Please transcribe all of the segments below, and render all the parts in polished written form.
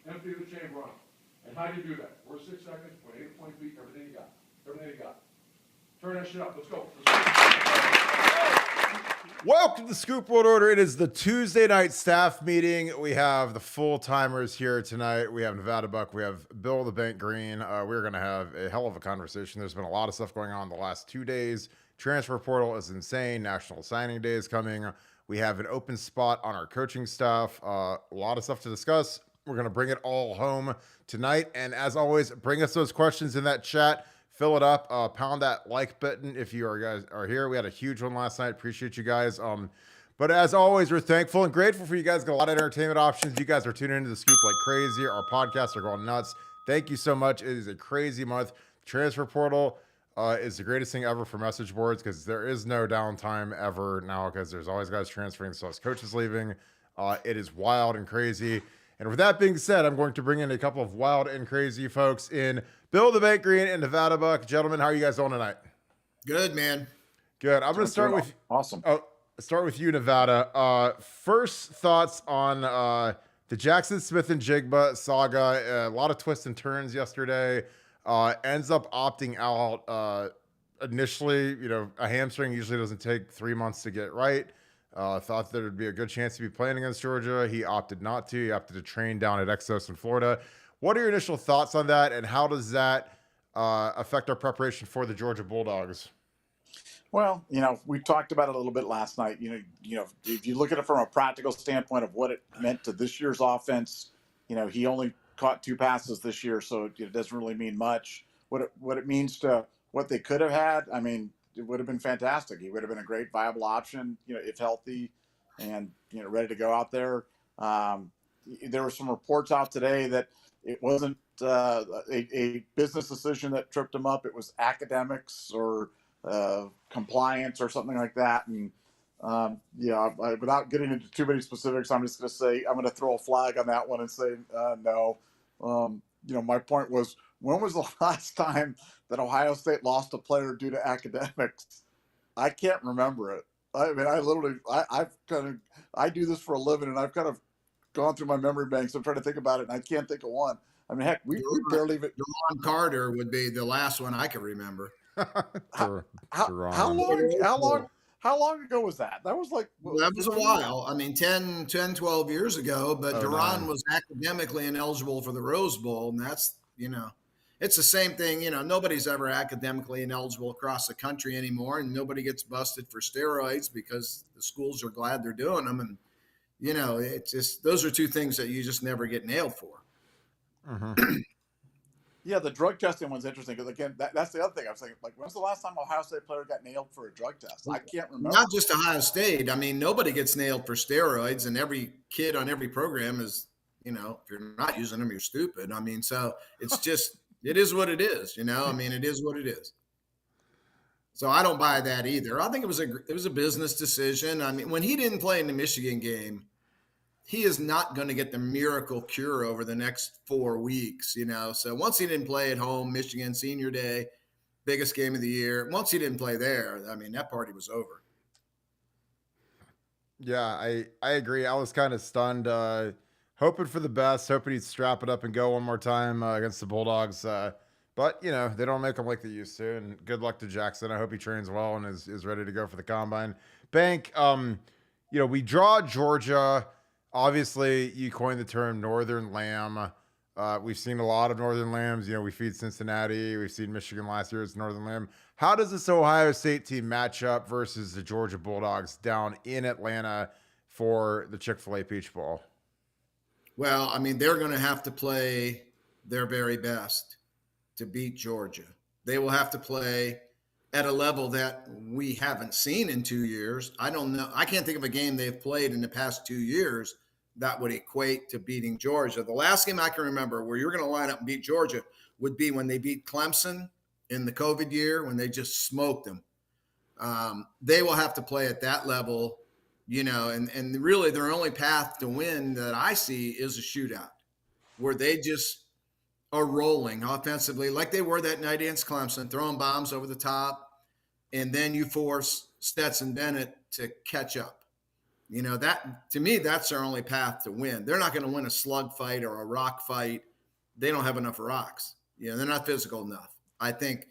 empty the chamber on them. And how do you do that? First 6 seconds, point 8 to 20 feet, everything you got. Everything you got. Turn that shit up. Let's go. Welcome to Scoop World Order. It is the Tuesday night staff meeting. We have the full-timers here tonight. We have Nevada Buck. We have Bill the Bank Greene. We're going to have a hell of a conversation. There's been a lot of stuff going on the last 2 days. Transfer portal is insane. National Signing Day is coming. We have an open spot on our coaching staff. A lot of stuff to discuss. We're going to bring it all home tonight. And as always, bring us those questions in that chat. Fill it up. Pound that like button if you guys are here. We had a huge one last night. Appreciate you guys. But as always, we're thankful and grateful for you guys. Got a lot of entertainment options. You guys are tuning into the Scoop like crazy. Our podcasts are going nuts. Thank you so much. It is a crazy month. Transfer portal is the greatest thing ever for message boards because there is no downtime ever now because there's always guys transferring. So as coaches leaving, it is wild and crazy. And with that being said, I'm going to bring in a couple of wild and crazy folks in Bill the Bank Greene and Nevada Buck. Gentlemen, how are you guys doing tonight? Good, man. Good. I'm going to start with awesome. Start with you, Nevada. First thoughts on the Jackson Smith and Jigba saga. A lot of twists and turns yesterday. Ends up opting out initially. You know, a hamstring usually doesn't take 3 months to get right. Thought there would be a good chance to be playing against Georgia. He opted not to. He opted to train down at Exos in Florida. What are your initial thoughts on that, and how does that affect our preparation for the Georgia Bulldogs? Well, you know, we talked about it a little bit last night. You know, if you look at it from a practical standpoint of what it meant to this year's offense, you know, he only caught 2 passes this year, so it doesn't really mean much. What it means to what they could have had, I mean, it would have been fantastic. He would have been a great viable option, you know, if healthy and, you know, ready to go out there. There were some reports out today that it wasn't a business decision that tripped him up. It was academics or compliance or something like that. And without getting into too many specifics, I'm just going to say I'm going to throw a flag on that one and say no. You know, my point was, when was the last time that Ohio State lost a player due to academics? I can't remember it. I mean, I do this for a living, and I've kind of gone through my memory banks. I'm trying to think about it, and I can't think of one. I mean, heck, we barely even. Deron Carter would be the last one I could remember. How long ago was that? That was like that was a while. I mean, 10, 12 years ago. But Deron man. was academically ineligible for the Rose Bowl, and that's, you know, it's the same thing. You know, nobody's ever academically ineligible across the country anymore, and nobody gets busted for steroids because the schools are glad they're doing them. And you know, it's just, those are two things that you just never get nailed for. Mm-hmm. Yeah, the drug testing one's interesting because, again, that's the other thing I was thinking. Like, when's the last time an Ohio State player got nailed for a drug test? I can't remember. Not just Ohio State. I mean, nobody gets nailed for steroids, and every kid on every program is, you know, if you're not using them, you're stupid. I mean, so it's just, it is what it is, you know? I mean, it is what it is. So I don't buy that either. I think it was a business decision. I mean, when he didn't play in the Michigan game, he is not going to get the miracle cure over the next 4 weeks, you know? So once he didn't play at home, Michigan senior day, biggest game of the year. Once he didn't play there, I mean, that party was over. Yeah, I agree. I was kind of stunned, hoping for the best, hoping he'd strap it up and go one more time against the Bulldogs. But, you know, they don't make them like they used to. And good luck to Jackson. I hope he trains well and is ready to go for the combine. Bank, you know, we draw Georgia. Obviously, you coined the term Northern Lamb. We've seen a lot of Northern Lambs. You know, we feed Cincinnati. We've seen Michigan last year. It's Northern Lamb. How does this Ohio State team match up versus the Georgia Bulldogs down in Atlanta for the Chick-fil-A Peach Bowl? Well, I mean, they're going to have to play their very best to beat Georgia. They will have to play at a level that we haven't seen in 2 years. I don't know. I can't think of a game they've played in the past 2 years that would equate to beating Georgia. The last game I can remember where you're going to line up and beat Georgia would be when they beat Clemson in the COVID year, when they just smoked them. They will have to play at that level, you know, and really their only path to win that I see is a shootout where they just are rolling offensively like they were that night against Clemson, throwing bombs over the top, and then you force Stetson Bennett to catch up. You know, that to me, that's their only path to win. They're not going to win a slug fight or a rock fight. They don't have enough rocks. You know, they're not physical enough. I think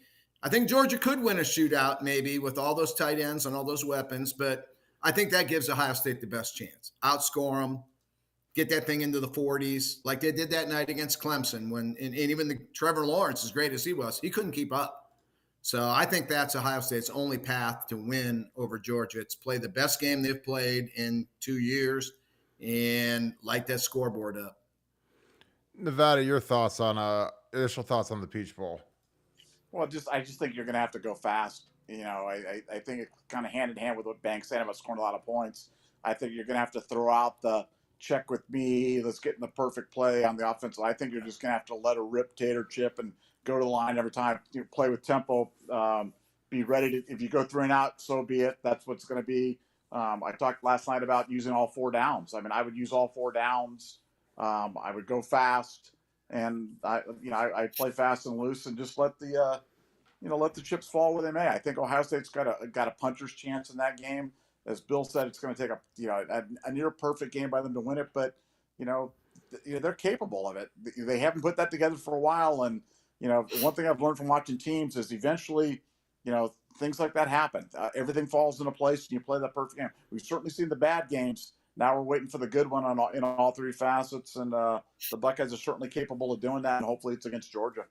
Georgia could win a shootout maybe with all those tight ends and all those weapons, but I think that gives Ohio State the best chance. Outscore them, get that thing into the 40s, like they did that night against Clemson. And even the Trevor Lawrence, as great as he was, he couldn't keep up. So I think that's Ohio State's only path to win over Georgia. It's play the best game they've played in 2 years and light that scoreboard up. Nevada, your thoughts on initial thoughts on the Peach Bowl? Well, I just think you're going to have to go fast. You know, I think it's kind of hand in hand with what Banks said about scoring a lot of points. I think you're going to have to throw out the check with me, let's get in the perfect play on the offense. I think you're just going to have to let a rip tater chip and go to the line every time. You play with tempo. Be ready to, if you go 3 and out, so be it. That's what's going to be. I talked last night about using all 4 downs. I mean, I would use all 4 downs. I would go fast, and I play fast and loose, and just let the let the chips fall where they may. I think Ohio State's got a puncher's chance in that game. As Bill said, it's going to take a near perfect game by them to win it, but they're capable of it. They haven't put that together for a while, and one thing I've learned from watching teams is eventually, things like that happen. Everything falls into place, and you play that perfect game. We've certainly seen the bad games. Now we're waiting for the good one in all 3 facets, and the Buckeyes are certainly capable of doing that, and hopefully it's against Georgia.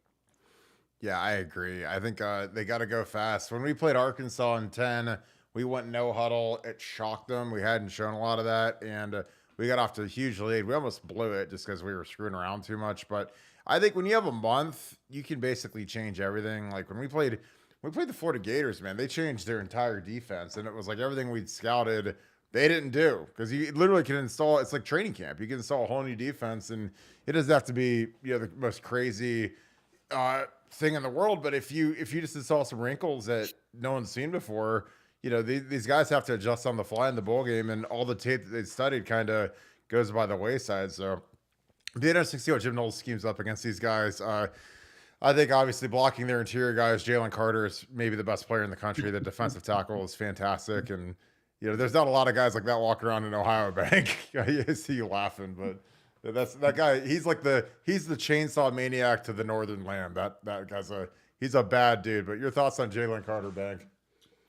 Yeah, I agree. I think they got to go fast. When we played Arkansas in 10, we went no huddle. It shocked them. We hadn't shown a lot of that, and we got off to a huge lead. We almost blew it just because we were screwing around too much. But I think when you have a month, you can basically change everything. Like when we played the Florida Gators, man, they changed their entire defense, and it was like everything we'd scouted they didn't do, because you literally can install. It's like training camp. You can install a whole new defense, and it doesn't have to be the most crazy thing in the world. But if you just install some wrinkles that no one's seen before, these guys have to adjust on the fly in the bowl game, and all the tape that they studied kind of goes by the wayside. So it'd be interesting to see what Jim Knowles schemes up against these guys. I think obviously blocking their interior guys, Jalen Carter is maybe the best player in the country. The defensive tackle is fantastic, and there's not a lot of guys like that walking around in Ohio Bank. I see you laughing, but that guy. He's the chainsaw maniac to the Northern Land. That guy's he's a bad dude. But your thoughts on Jalen Carter, Bank?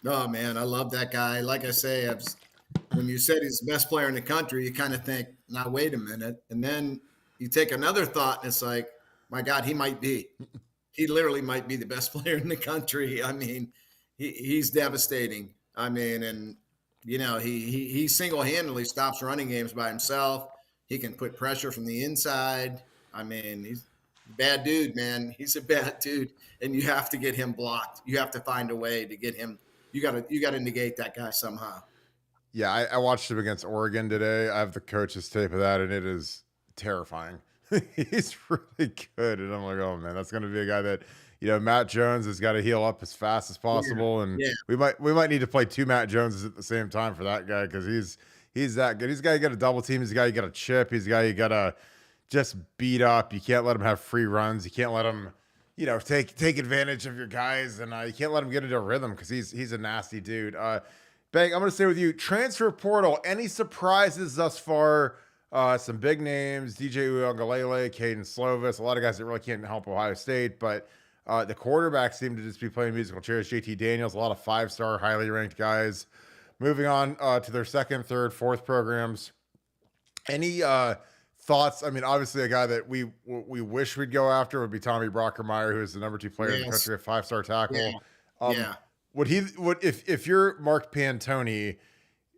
Oh man, I love that guy. Like I say, when you said he's the best player in the country, you kind of think, now wait a minute, and then you take another thought, and it's like, my God, he might be. He literally might be the best player in the country. I mean, he's devastating. I mean, and he single-handedly stops running games by himself. He can put pressure from the inside. I mean, he's a bad dude, man. He's a bad dude, and you have to get him blocked. You have to find a way to get him. You got to negate that guy somehow. Yeah, I watched him against Oregon today. I have the coach's tape of that, and it is terrifying. He's really good, and I'm like, oh man, that's going to be a guy that Matt Jones has got to heal up as fast as possible, and we might need to play 2 Matt Joneses at the same time for that guy, because he's that good. He's a guy you got to double team. He's a guy you got to chip. He's a guy you got to just beat up. You can't let him have free runs. You can't let him take advantage of your guys, and you can't let him get into a rhythm, because he's a nasty dude. Bang, I'm going to stay with you. Transfer portal. Any surprises thus far? Some big names, DJ Uiagalelei, Caden Slovis, a lot of guys that really can't help Ohio State, but the quarterbacks seem to just be playing musical chairs. JT Daniels, a lot of 5-star, highly ranked guys. Moving on to their 2nd, 3rd, 4th programs. Any thoughts? I mean, obviously a guy that we wish we'd go after would be Tommy Brockermeyer, who is the number 2 player in the country, a 5-star tackle. Would if you're Mark Pantoni,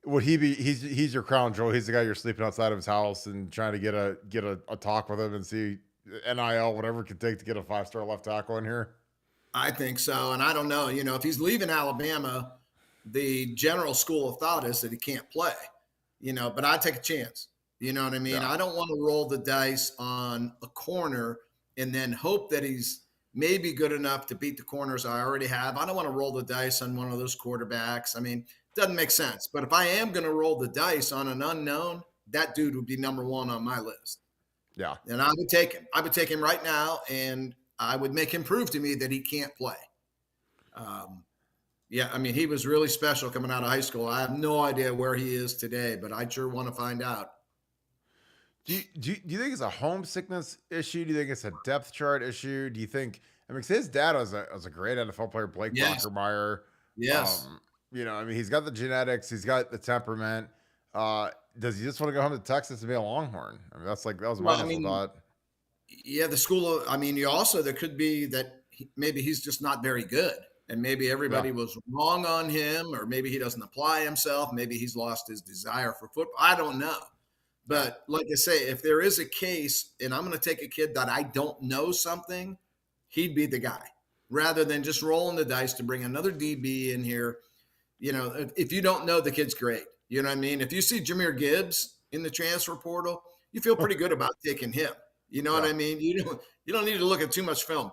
would he be? He's your crown jewel. He's the guy you're sleeping outside of his house and trying to get a talk with him and see NIL, whatever it could take to get a 5-star left tackle in here. I think so, and I don't know. If he's leaving Alabama, the general school of thought is that he can't play. But I'd take a chance. You know what I mean? Yeah. I don't want to roll the dice on a corner and then hope that he's maybe good enough to beat the corners I already have. I don't want to roll the dice on one of those quarterbacks. I mean, doesn't make sense. But if I am going to roll the dice on an unknown, that dude would be number 1 on my list. Yeah. And I would take him. I would take him right now, and I would make him prove to me that he can't play. Yeah, I mean, he was really special coming out of high school. I have no idea where he is today, but I sure want to find out. Do you think it's a homesickness issue? Do you think it's a depth chart issue? Do you think, I mean, 'cause his dad was a great NFL player, Blake Yes, Brockermeyer. yes. I mean, he's got the genetics, he's got the temperament. Uh, does he just want to go home to Texas and be a Longhorn? I mean, that was my Well, I initial mean, thought. yeah, the school. I mean, you also there could be that maybe he's just not very good, and maybe Yeah. everybody was wrong on him, or maybe he doesn't apply himself. Maybe he's lost his desire for football. I don't know. Yeah. But like I say, if there is a case, and I'm going to take a kid that I don't know something, he'd be the guy rather than just rolling the dice to bring another DB in here. You know, if you don't know, the kid's great. You know what I mean? If you see Jahmyr Gibbs in the transfer portal, you feel pretty good about taking him. You know what Yeah. I mean? You don't need to look at too much film.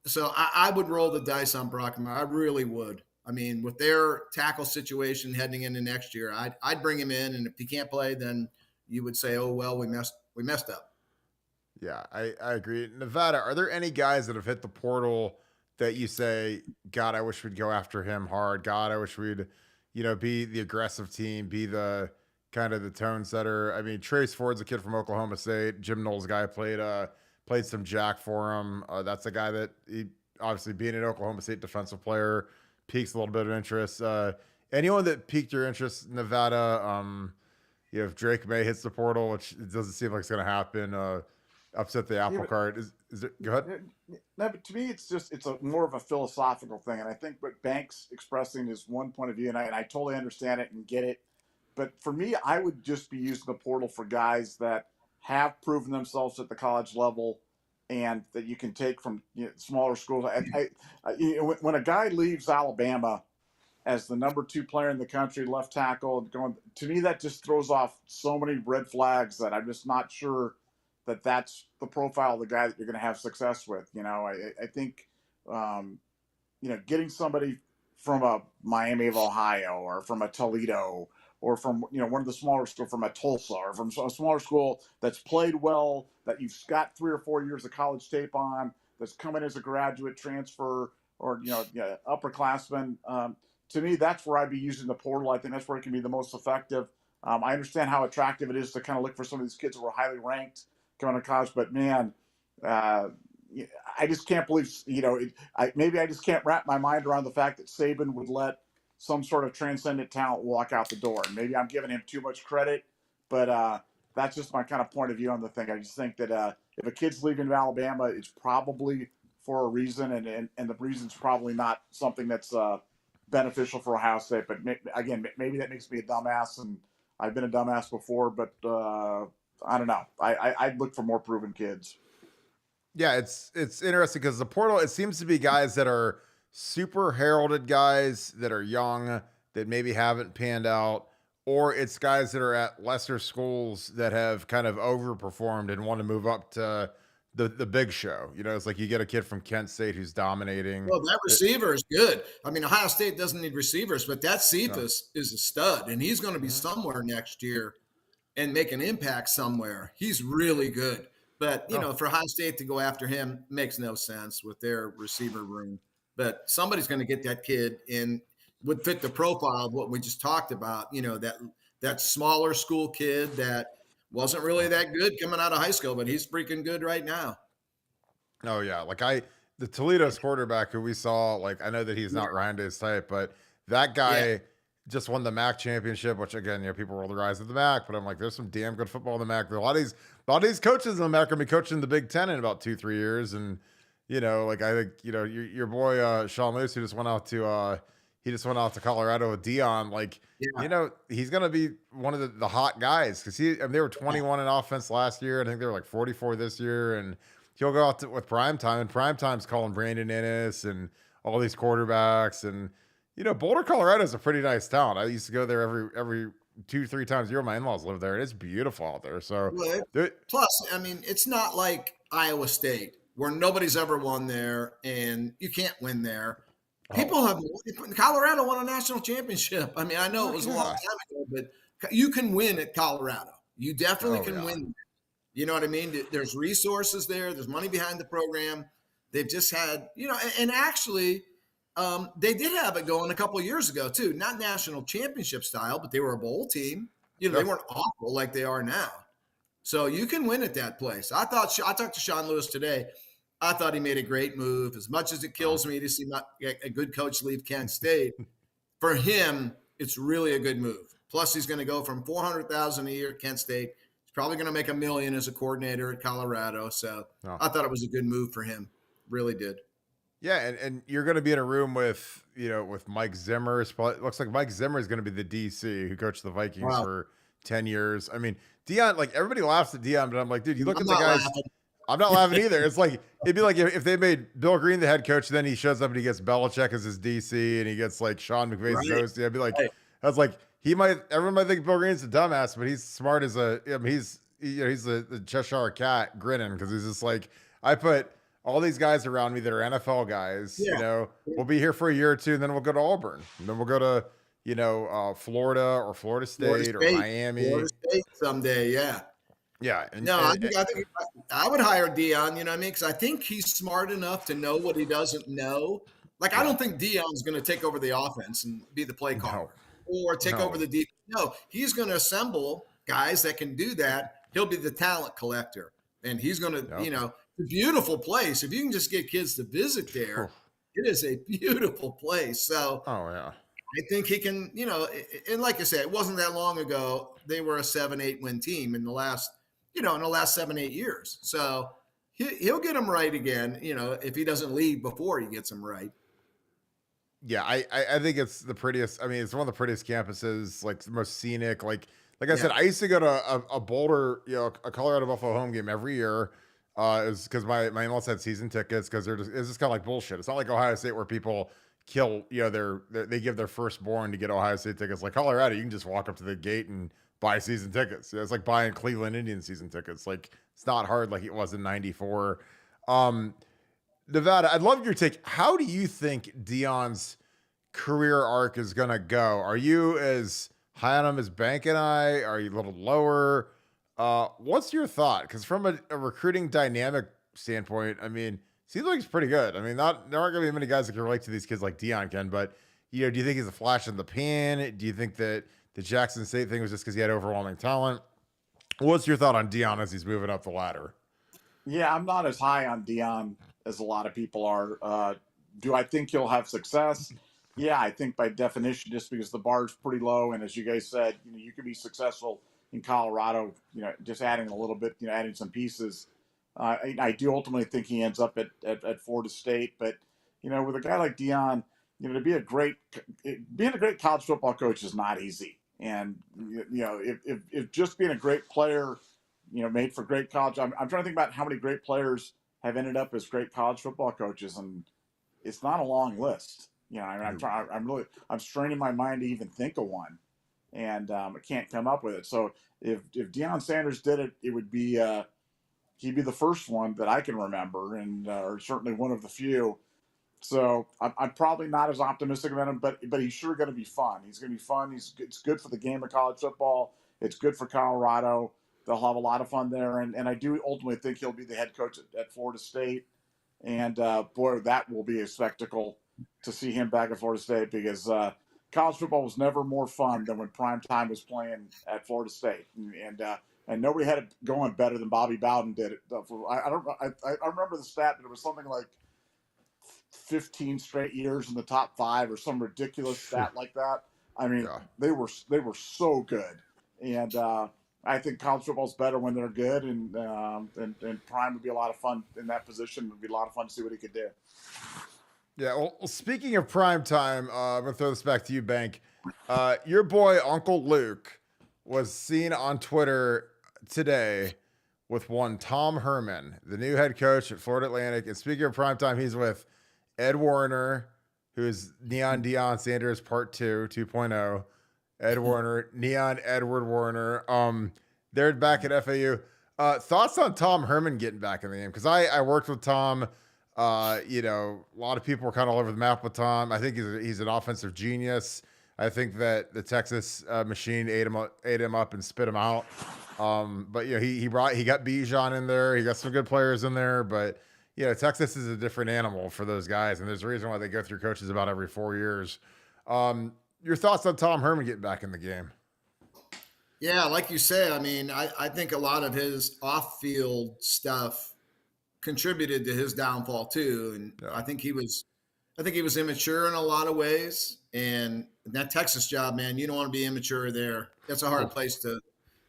So I would roll the dice on Brockman. I really would. I mean, with their tackle situation heading into next year, I'd bring him in, and if he can't play, then you would say, "Oh well, we messed up." Yeah, I agree. Nevada, are there any guys that have hit the portal that you say, God, I wish we'd go after him hard. God, I wish we'd, be the aggressive team, be the kind of the tone setter. I mean, Trace Ford's a kid from Oklahoma State. Jim Knowles guy played some jack for him. That's a guy that he obviously being an Oklahoma State defensive player piques a little bit of interest. Anyone that piqued your interest, Nevada, if Drake May hits the portal, which it doesn't seem like it's going to happen, upset the apple Yeah, cart. Is it? Go ahead. no, but to me, it's a more of a philosophical thing, and I think what Banks expressing is one point of view, and I totally understand it and get it. But for me, I would just be using the portal for guys that have proven themselves at the college level, and that you can take from smaller schools. When a guy leaves Alabama as the number 2 player in the country, left tackle, going to me, that just throws off so many red flags that I'm just not sure that that's the profile of the guy that you're going to have success with. I think, getting somebody from a Miami of Ohio or from a Toledo or from, one of the smaller schools, from a Tulsa or from a smaller school that's played well, that you've got 3 or 4 years of college tape on, that's coming as a graduate transfer or, upperclassman. To me, that's where I'd be using the portal. I think that's where it can be the most effective. I understand how attractive it is to kind of look for some of these kids who are highly ranked coming to college, but man, uh, I just can't believe, maybe I just can't wrap my mind around the fact that Saban would let some sort of transcendent talent walk out the door. And maybe I'm giving him too much credit, but that's just my kind of point of view on the thing. I just think that if a kid's leaving Alabama, it's probably for a reason, and the reason's probably not something that's beneficial for Ohio State. But again, maybe that makes me a dumbass, and I've been a dumbass before, but I don't know. I'd look for more proven kids. Yeah, it's interesting because the portal, it seems to be guys that are super heralded guys that are young that maybe haven't panned out, or it's guys that are at lesser schools that have kind of overperformed and want to move up to the big show. It's like you get a kid from Kent State who's dominating. Well, that receiver is good. I mean, Ohio State doesn't need receivers, but that Cephas is a stud, and he's going to be somewhere next year and make an impact somewhere. He's really good. But, for Ohio State to go after him makes no sense with their receiver room. But somebody's going to get that kid and would fit the profile of what we just talked about, that smaller school kid that wasn't really that good coming out of high school, but he's freaking good right now. Oh yeah, the Toledo's quarterback who we saw, like I know that he's not Ryan Day's type, but that guy just won the MAC championship, which again, people roll their eyes at the MAC, but I'm like, there's some damn good football in the MAC. A lot of these coaches in the MAC are gonna be coaching the Big Ten in about 2-3 years, and I think your boy Sean Lewis, who just went out to Colorado with Dion, he's gonna be one of the hot guys because they were 21 in offense last year, and I think they were like 44 this year, and he'll go out with Primetime, and Primetime's calling Brandon Ennis and all these quarterbacks. And, Boulder, Colorado is a pretty nice town. I used to go there every 2-3 times a year. My in-laws live there, and it's beautiful out there. So, plus, I mean, it's not like Iowa State where nobody's ever won there and you can't win there. People have Colorado won a national championship. I mean, I know it was a long time ago, but you can win at Colorado. You definitely can win. You know what I mean? There's resources there. There's money behind the program. They've just had, and actually, They did have it going a couple of years ago too. Not national championship style, but they were a bowl team. You know, Yeah. they weren't awful like they are now. So you can win at that place. I talked to Sean Lewis today. I thought he made a great move. As much as it kills me to see not a good coach leave Kent State, for him, it's really a good move. Plus, he's going to go from $400,000 a year at Kent State. He's probably going to make $1 million as a coordinator at Colorado. So I thought it was a good move for him. Really did. Yeah, and you're going to be in a room with, with Mike Zimmer. It looks like Mike Zimmer is going to be the DC who coached the Vikings for 10 years. I mean, Dion, like everybody laughs at Dion, but I'm like, dude, you look at the guys. Laughing. I'm not laughing either. It's like, it'd be like if they made Bill Greene the head coach, then he shows up and he gets Belichick as his DC and he gets like Sean McVay's OC. I'd be like, I was like, everyone might think Bill Greene's a dumbass, but he's smart as he's the Cheshire cat grinning because he's just like, I put all these guys around me that are NFL guys, we'll be here for a year or two and then we'll go to Auburn. And then we'll go to, Florida or Florida State or Miami. Florida State someday, yeah. Yeah. I think I would hire Dion, you know what I mean? Because I think he's smart enough to know what he doesn't know. Like, I don't think Dion's going to take over the offense and be the play caller or take over the defense. No, he's going to assemble guys that can do that. He'll be the talent collector. And he's going to, it's a beautiful place. If you can just get kids to visit there, it is a beautiful place. So, I think he can, and like I said, it wasn't that long ago. They were a 7-8 win team in the last 7-8 years. So he'll get them right again, if he doesn't leave before he gets them right. Yeah, I think it's the prettiest. I mean, it's one of the prettiest campuses, like the most scenic. Like I said, I used to go to a Boulder, a Colorado Buffalo home game every year. It was because my in-laws had season tickets because it's just kind of like bullshit. It's not like Ohio State where people kill, they give their firstborn to get Ohio State tickets. Like Colorado, you can just walk up to the gate and buy season tickets. It's like buying Cleveland Indians season tickets. Like it's not hard like it was in '94. Nevada, I'd love your take. How do you think Dion's career arc is going to go? Are you as high on him as Bank and I? Are you a little lower? What's your thought? Because from a recruiting dynamic standpoint, I mean, seems like he's pretty good. I mean, there aren't going to be many guys that can relate to these kids like Dion can, but, do you think he's a flash in the pan? Do you think that the Jackson State thing was just because he had overwhelming talent? What's your thought on Dion as he's moving up the ladder? Yeah, I'm not as high on Dion as a lot of people are. Do I think he'll have success? Yeah, I think by definition, just because the bar's pretty low, and as you guys said, you can be successful in Colorado, just adding a little bit, adding some pieces. I do ultimately think he ends up at Florida State, but with a guy like Dion, to be being a great college football coach is not easy. And if just being a great player, made for great college, I'm trying to think about how many great players have ended up as great college football coaches, and it's not a long list. I'm straining my mind to even think of one, and I can't come up with it. So if Deion Sanders did it, it would be he'd be the first one that I can remember, and or certainly one of the few. So I'm probably not as optimistic about him, but he's sure going to be fun. He's going to be fun. It's good for the game of college football. It's good for Colorado. They'll have a lot of fun there, and I do ultimately think he'll be the head coach at Florida State. And boy, that will be a spectacle to see him back at Florida State, because college football was never more fun than when prime time was playing at Florida State, and nobody had it going better than Bobby Bowden did it. I remember the stat, but it was something like 15 straight years in the top 5 or some ridiculous stat like that. I mean, they were so good, and I think college football is better when they're good, and Prime would be a lot of fun in that position. It would be a lot of fun to see what he could do. Yeah, well, speaking of prime time, I'm going to throw this back to you, Bank. Your boy, Uncle Luke, was seen on Twitter today with one Tom Herman, the new head coach at Florida Atlantic. And speaking of prime time, he's with Ed Warner, who is Neon Deion Sanders Part 2, 2.0. Ed Warner, Neon Edward Warner. They're back at FAU. Thoughts on Tom Herman getting back in the game? Because I worked with Tom. A lot of people were kind of all over the map with Tom. I think he's an offensive genius. I think that the Texas machine ate him up and spit him out. But he got Bijan in there. He got some good players in there. But Texas is a different animal for those guys, and there's a reason why they go through coaches about every 4 years. Your thoughts on Tom Herman getting back in the game? Yeah, like you say, I mean, I think a lot of his off-field stuff contributed to his downfall too. And Yeah. I think he was immature in a lot of ways. And that Texas job, man, you don't want to be immature there. That's a hard place to,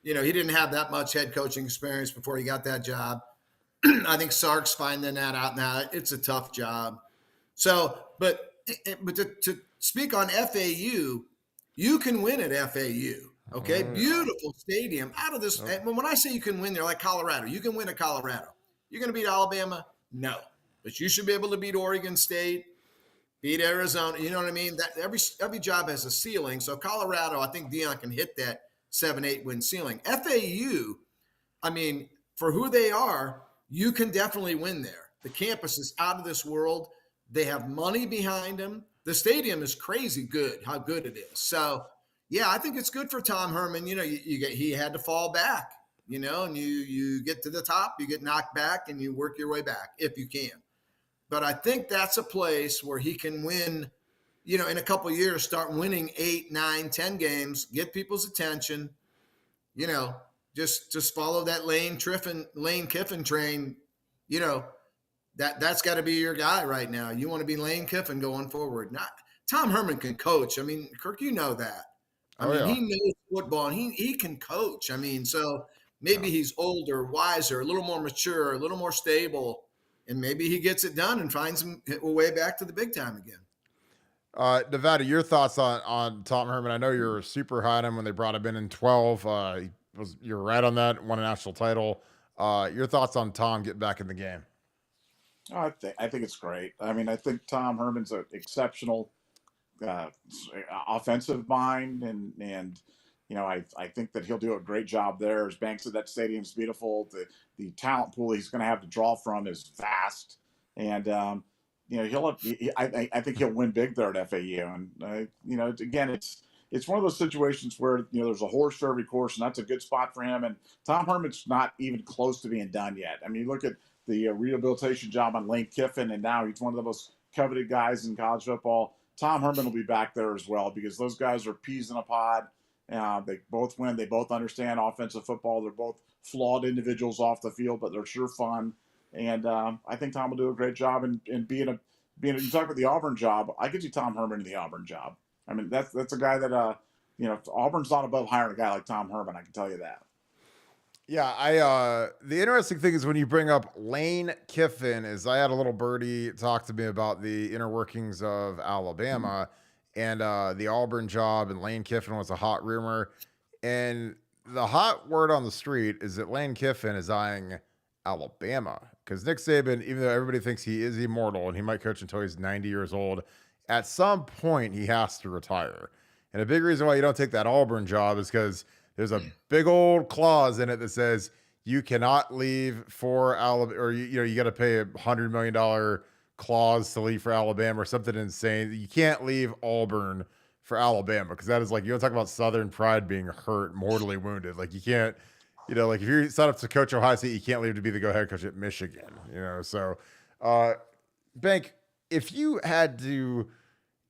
he didn't have that much head coaching experience before he got that job. I think Sark's finding that out now. It's a tough job. So, but to speak on FAU, you can win at FAU. Okay, beautiful stadium. Out of this, when I say you can win, they're like Colorado. You can win at Colorado. You're going to beat Alabama? No, but you should be able to beat Oregon State, beat Arizona. You know what I mean? That every job has a ceiling. So Colorado, I think Deion can hit that 7-8 win ceiling. FAU, I mean, for who they are, you can definitely win there. The campus is out of this world. They have money behind them. The stadium is crazy good, how good it is. So, yeah, I think it's good for Tom Herman. He had to fall back, and you get to the top, you get knocked back, and you work your way back if you can. But I think that's a place where he can win, in a couple of years, start winning 8, 9, 10 games, get people's attention, just follow that Lane Kiffin train, that's got to be your guy right now. You want to be Lane Kiffin going forward. Not Tom Herman can coach. I mean, Kirk, you know that. I mean, he knows football and he can coach. I mean, so maybe he's older, wiser, a little more mature, a little more stable, and maybe he gets it done and finds a way back to the big time again. Nevada, your thoughts on Tom Herman? I know you're super high on him when they brought him in 12. You're right on that. Won a national title. Your thoughts on Tom getting back in the game? I think it's great. I mean, I think Tom Herman's an exceptional offensive mind, and I think that he'll do a great job there. As Banks said, that stadium's beautiful. The talent pool he's going to have to draw from is vast, and I think he'll win big there at FAU. And again, it's one of those situations where there's a horse for every course, and that's a good spot for him. And Tom Herman's not even close to being done yet. I mean, you look at the rehabilitation job on Lane Kiffin, and now he's one of the most coveted guys in college football. Tom Herman will be back there as well because those guys are peas in a pod. They both win. They both understand offensive football. They're both flawed individuals off the field, but they're sure fun. And I think Tom will do a great job in being you talk about the Auburn job. I could see Tom Herman in the Auburn job. I mean, that's a guy that Auburn's not above hiring a guy like Tom Herman. I can tell you that. Yeah, the interesting thing is when you bring up Lane Kiffin, is I had a little birdie talk to me about the inner workings of Alabama and the Auburn job, and Lane Kiffin was a hot rumor. And the hot word on the street is that Lane Kiffin is eyeing Alabama because Nick Saban, even though everybody thinks he is immortal and he might coach until he's 90 years old, at some point he has to retire. And a big reason why you don't take that Auburn job is because there's a big old clause in it that says you cannot leave for Alabama, or you got to pay $100 million clause to leave for Alabama or something insane. You can't leave Auburn for Alabama because that is like, you don't talk about Southern pride being hurt, mortally wounded. Like you can't, like if you're set up to coach Ohio State, you can't leave to be the go-ahead coach at Michigan. So Bank, if you had to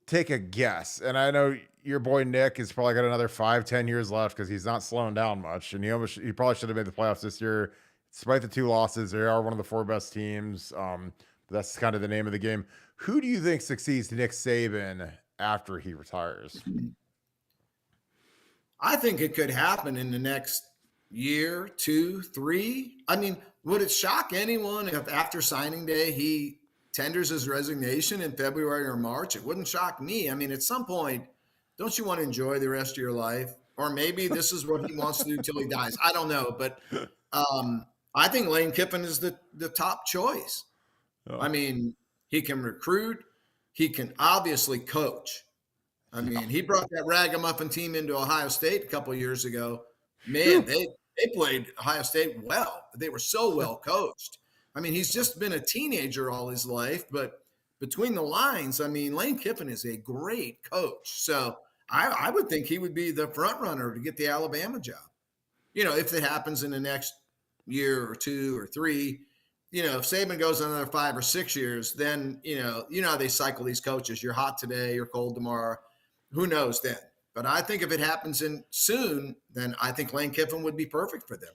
take a guess, and I know your boy Nick has probably got another 5-10 years left because he's not slowing down much, and he probably should have made the playoffs this year. Despite the 2 losses, they are one of the 4 best teams. But that's kind of the name of the game. Who do you think succeeds Nick Saban after he retires? I think it could happen in the next year, 2, 3. I mean, would it shock anyone if after signing day he tenders his resignation in February or March? It wouldn't shock me. I mean, at some point, don't you want to enjoy the rest of your life? Or maybe this is what he wants to do until he dies. I don't know. But I think Lane Kiffin is the top choice. Oh. I mean, he can recruit. He can obviously coach. I mean, he brought that ragamuffin team into Ohio State a couple of years ago. Man, they played Ohio State well. They were so well coached. I mean, he's just been a teenager all his life, but between the lines, I mean, Lane Kiffin is a great coach. So I would think he would be the front runner to get the Alabama job. If it happens in the next year or 2 or 3, if Saban goes another 5 or 6 years, then, how they cycle these coaches. You're hot today, you're cold tomorrow. Who knows then? But I think if it happens in soon, then I think Lane Kiffin would be perfect for them.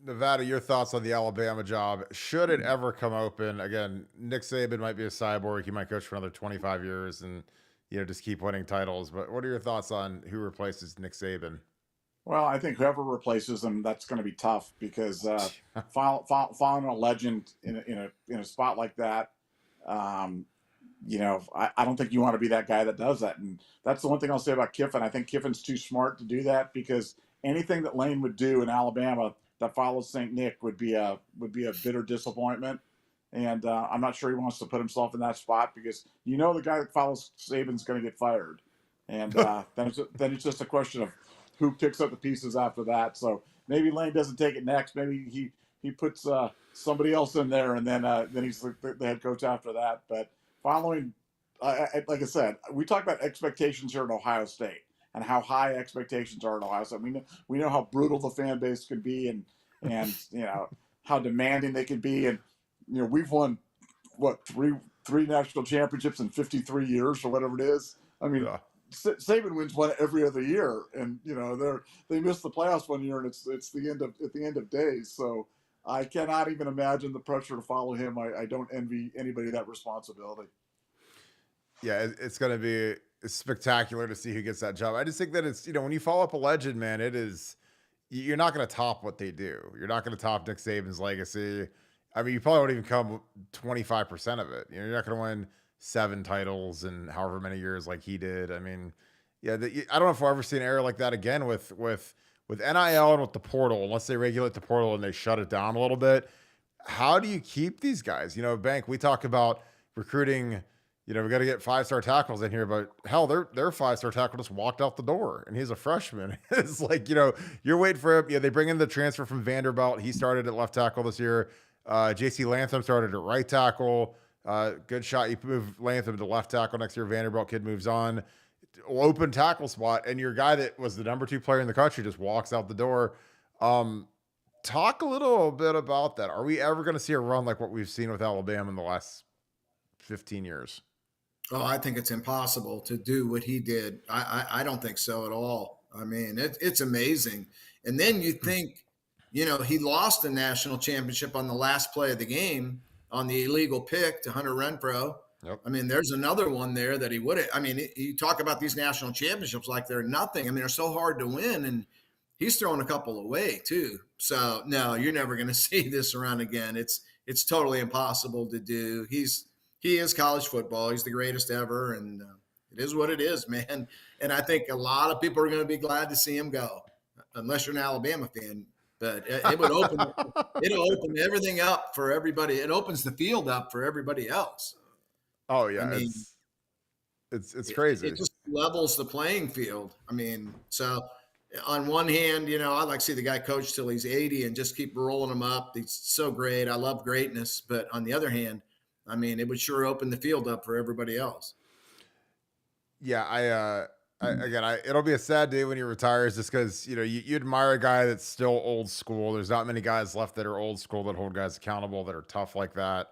Nevada, your thoughts on the Alabama job? Should it ever come open again? Nick Saban might be a cyborg. He might coach for another 25 years and just keep winning titles. But what are your thoughts on who replaces Nick Saban? Well, I think whoever replaces him, that's going to be tough because following a legend in a spot like that, I don't think you want to be that guy that does that. And that's the one thing I'll say about Kiffin. I think Kiffin's too smart to do that because anything that Lane would do in Alabama that follows St. Nick would be a bitter disappointment. And I'm not sure he wants to put himself in that spot because the guy that follows Saban's going to get fired. And then it's just a question of who picks up the pieces after that. So maybe Lane doesn't take it next. Maybe he puts somebody else in there, and then he's the head coach after that. But following, like I said, we talk about expectations here in Ohio State and how high expectations are in Ohio State. We know how brutal the fan base could be, and how demanding they could be. And we've won three national championships in 53 years or whatever it is. I mean. Yeah. Saban wins one every other year, and they missed the playoffs one year, and it's the end of days. So I cannot even imagine the pressure to follow him. I don't envy anybody that responsibility. Yeah, it's going to be spectacular to see who gets that job. I just think that it's when you follow up a legend, man, you're not going to top what they do. You're not going to top Nick Saban's legacy. I mean, you probably won't even come 25% of it. You're not going to win 7 titles in however many years like he did. I mean, I don't know if we'll ever see an era like that again with NIL and with the portal, unless they regulate the portal and they shut it down a little bit. How do you keep these guys? Bank, we talk about recruiting, we got to get 5-star tackles in here, but hell, their 5-star tackle just walked out the door and he's a freshman. It's like, you're waiting for him. They bring in the transfer from Vanderbilt. He started at left tackle this year. JC Latham started at right tackle. Good shot. You move Latham to left tackle next year. Vanderbilt kid moves on, open tackle spot, and your guy that was the number 2 player in the country just walks out the door. Talk a little bit about that. Are we ever going to see a run like what we've seen with Alabama in the last 15 years? Oh, I think it's impossible to do what he did. I don't think so at all. I mean, it's amazing. And then you think, he lost the national championship on the last play of the game on the illegal pick to Hunter Renfrow. Yep. I mean, there's another one there that he would have. I mean, you talk about these national championships like they're nothing. I mean, they're so hard to win, and he's throwing a couple away too. So no, you're never going to see this around again. It's totally impossible to do. He is college football. He's the greatest ever, and it is what it is, man. And I think a lot of people are going to be glad to see him go, unless you're an Alabama fan. But it'll open everything up for everybody. It opens the field up for everybody else. Oh yeah, I mean, it's crazy. It just levels the playing field. I mean, so on one hand, I'd like to see the guy coach till he's 80 and just keep rolling him up. He's so great. I love greatness. But on the other hand, I mean, it would sure open the field up for everybody else. Yeah, it'll be a sad day when he retires, just because you admire a guy that's still old school. There's not many guys left that are old school that hold guys accountable, that are tough like that.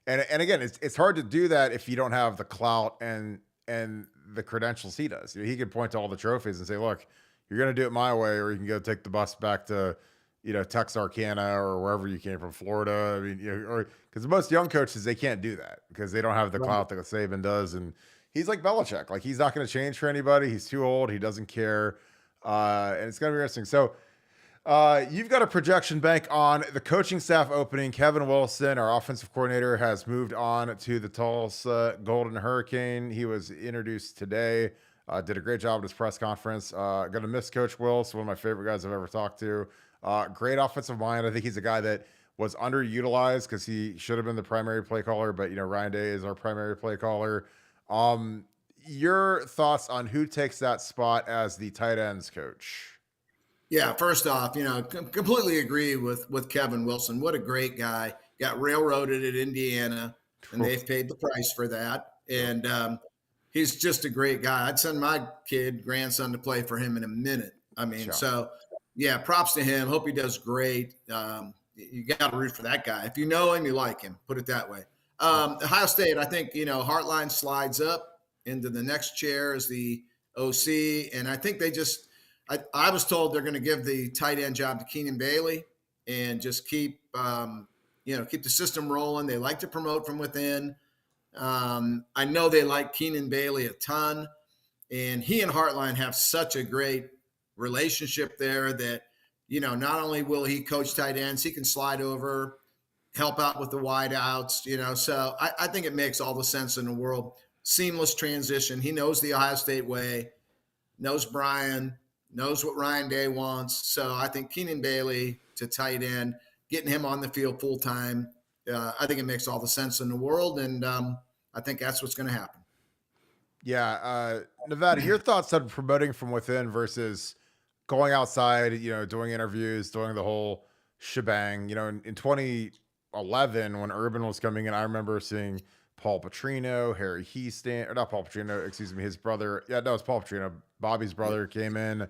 And again, it's hard to do that if you don't have the clout and the credentials he does. He could point to all the trophies and say, "Look, you're going to do it my way," or you can go take the bus back to Texarkana or wherever you came from, Florida. I mean, or because most young coaches, they can't do that because they don't have the clout that Saban does. And he's like Belichick. Like, he's not going to change for anybody. He's too old. He doesn't care. And it's going to be interesting. So you've got a projection, Bank, on the coaching staff opening. Kevin Wilson, our offensive coordinator, has moved on to the Tulsa Golden Hurricane. He was introduced today. Did a great job at his press conference. Going to miss Coach Wills, one of my favorite guys I've ever talked to. Great offensive mind. I think he's a guy that was underutilized because he should have been the primary play caller, but Ryan Day is our primary play caller. Your thoughts on who takes that spot as the tight ends coach? Yeah, first off, completely agree with Kevin Wilson. What a great guy. Got railroaded at Indiana, and they've paid the price for that. And he's just a great guy. I'd send my grandson to play for him in a minute. I mean, So yeah, props to him. Hope he does great. you got to root for that guy. If you know him, you like him. Put it that way. Ohio State, I think, Hartline slides up into the next chair as the OC, and I think I was told they're going to give the tight end job to Keenan Bailey and just keep the system rolling. They like to promote from within. I know they like Keenan Bailey a ton, and he and Hartline have such a great relationship there that, not only will he coach tight ends, he can slide over, help out with the wide outs, so I think it makes all the sense in the world. Seamless transition. He knows the Ohio State way, knows Brian, knows what Ryan Day wants. So I think Keenan Bailey to tight end, getting him on the field full time, I think it makes all the sense in the world. And I think that's what's going to happen. Yeah. Nevada, your thoughts on promoting from within versus going outside, doing interviews, doing the whole shebang. In 2011, when Urban was coming in, I remember seeing Paul Petrino, Harry Heastand, or not Paul Petrino, excuse me, his brother. Yeah, no, it's Paul Petrino. Bobby's brother came in.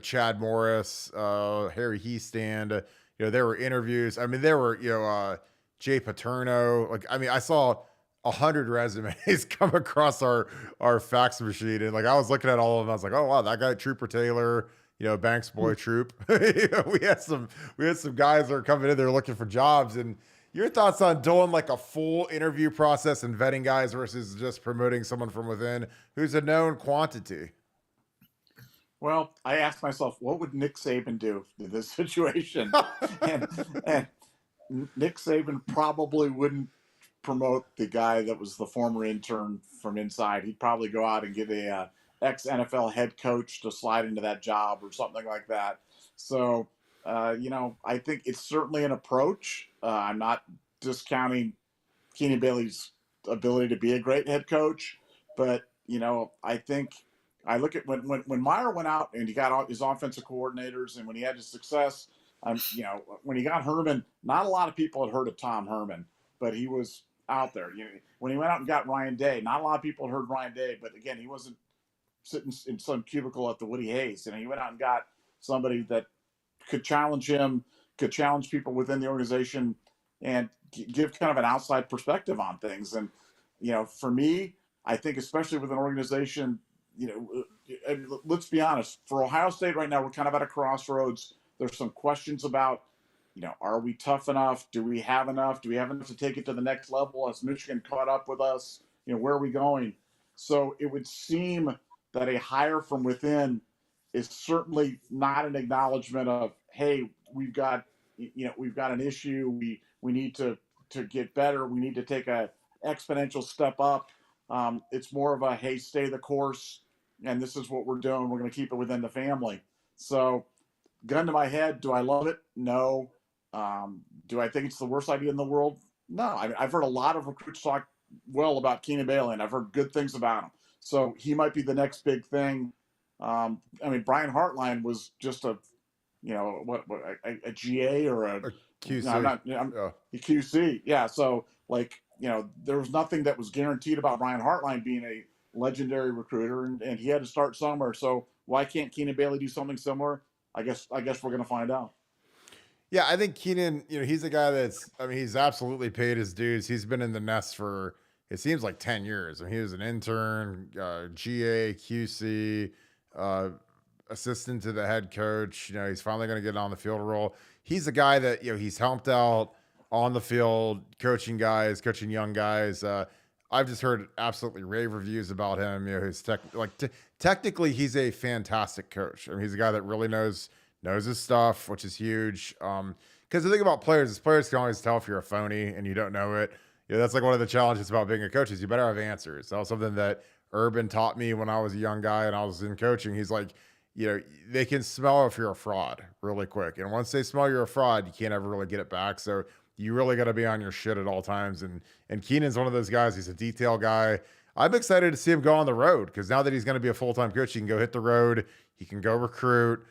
Chad Morris, Harry Heastand. There were interviews. I mean, there were Jay Paterno. I saw 100 resumes come across our fax machine, and I was looking at all of them. I was like, oh wow, that guy Trooper Taylor. Banks Boy Troop. We had some guys that are coming in there looking for jobs. And your thoughts on doing a full interview process and vetting guys versus just promoting someone from within who's a known quantity? Well, I asked myself, what would Nick Saban do in this situation? and Nick Saban probably wouldn't promote the guy that was the former intern from inside. He'd probably go out and get a ex-NFL head coach to slide into that job or something like that. So, I think it's certainly an approach. I'm not discounting Keenan Bailey's ability to be a great head coach, but, I think I look at when Meyer went out and he got his offensive coordinators and when he had his success, when he got Herman, not a lot of people had heard of Tom Herman, but he was out there. When he went out and got Ryan Day, not a lot of people had heard Ryan Day, but again, he wasn't sitting in some cubicle at the Woody Hayes. And he went out and got somebody that could challenge him, could challenge people within the organization and give kind of an outside perspective on things. And, for me, I think especially with an organization, let's be honest, for Ohio State right now, we're kind of at a crossroads. There's some questions about, are we tough enough? Do we have enough? Do we have enough to take it to the next level? Has Michigan caught up with us? Where are we going? So it would seem that a hire from within is certainly not an acknowledgement of, hey, we've got an issue. We need to get better. We need to take a exponential step up. It's more of a, hey, stay the course. And this is what we're doing. We're going to keep it within the family. So gun to my head, do I love it? No. Do I think it's the worst idea in the world? No. I've heard a lot of recruits talk well about Keenan Bailey, and I've heard good things about him. So he might be the next big thing. Brian Hartline was just a GA or a QC. No, a QC. Yeah. So there was nothing that was guaranteed about Brian Hartline being a legendary recruiter, and he had to start somewhere. So why can't Keenan Bailey do something similar? I guess we're going to find out. Yeah, I think Keenan, he's a guy he's absolutely paid his dues. He's been in the nest for, it seems like 10 years. He was an intern, GA, QC, assistant to the head coach. He's finally going to get on the field role. He's a guy that, he's helped out on the field, coaching young guys. I've just heard absolutely rave reviews about him. His technically, he's a fantastic coach. He's a guy that really knows his stuff, which is huge. Because the thing about players is players can always tell if you're a phony and you don't know it. That's one of the challenges about being a coach is you better have answers. That was something that Urban taught me when I was a young guy and I was in coaching. He's like, they can smell if you're a fraud really quick. And once they smell you're a fraud, you can't ever really get it back. So you really got to be on your shit at all times. And Keenan's one of those guys. He's a detail guy. I'm excited to see him go on the road because now that he's going to be a full-time coach, he can go hit the road. He can go recruit.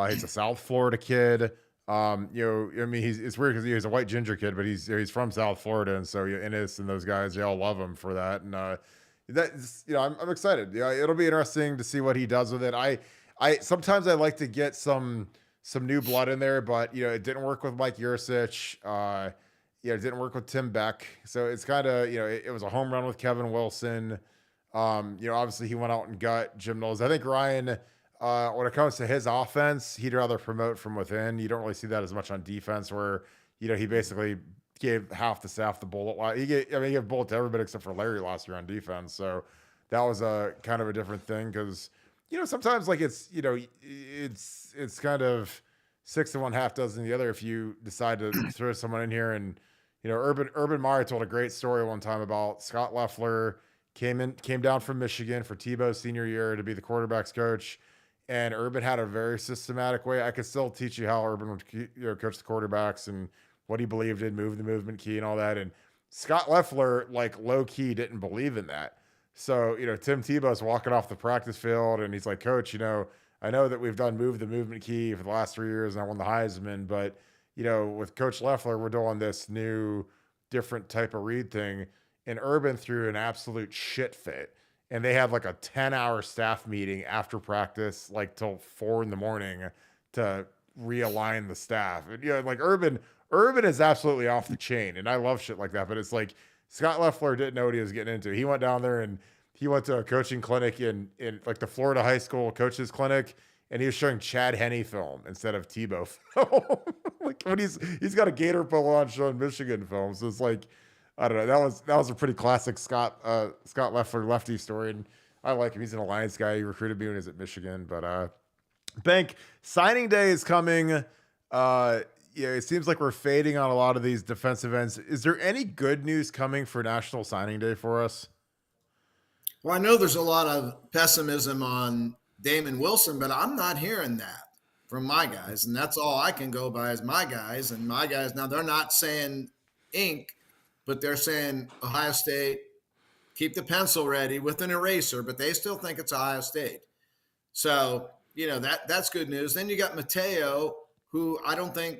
He's a South Florida kid. It's weird because he's a white ginger kid, but he's from South Florida, and so Ennis and those guys, they all love him for that. And I'm excited. It'll be interesting to see what he does with it. I sometimes I like to get some some new blood in there, but it didn't work with Mike Yurcich. It didn't work with Tim Beck. So it's kind of, it was a home run with Kevin Wilson. Obviously he went out and got Jim Knowles. I think Ryan, when it comes to his offense, he'd rather promote from within. You don't really see that as much on defense where, he basically gave half the staff the bullet. He gave bullet to everybody except for Larry last year on defense. So that was a kind of a different thing because, sometimes like it's kind of 6 of one, half dozen the other if you decide to throw someone in here. And, Urban Meyer told a great story one time about Scott Loeffler came down from Michigan for Tebow's senior year to be the quarterback's coach. And Urban had a very systematic way. I could still teach you how Urban would coach the quarterbacks and what he believed in, move the movement key and all that. And Scott Loeffler, like low key, didn't believe in that. So, Tim Tebow's walking off the practice field and he's like, Coach, I know that we've done move the movement key for the last 3 years and I won the Heisman, but, with Coach Loeffler, we're doing this new different type of read thing. And Urban threw an absolute shit fit. And they had like a 10-hour staff meeting after practice, like till 4 a.m. to realign the staff. And, like Urban is absolutely off the chain. And I love shit like that. But it's like Scott Loeffler didn't know what he was getting into. He went down there and he went to a coaching clinic in like the Florida high school coaches clinic. And he was showing Chad Henne film instead of Tebow film. Like when he's got a Gator polo on showing Michigan film. So it's like, I don't know. That was a pretty classic Scott Loeffler lefty story. And I like him. He's an Alliance guy. He recruited me when he was at Michigan. But Bank, signing day is coming. It seems like we're fading on a lot of these defensive ends. Is there any good news coming for National Signing Day for us? Well, I know there's a lot of pessimism on Damon Wilson, but I'm not hearing that from my guys. And that's all I can go by is my guys. And my guys, now they're not saying ink, but they're saying Ohio State, keep the pencil ready with an eraser, but they still think it's Ohio State. So, that's good news. Then you got Mateo, who I don't think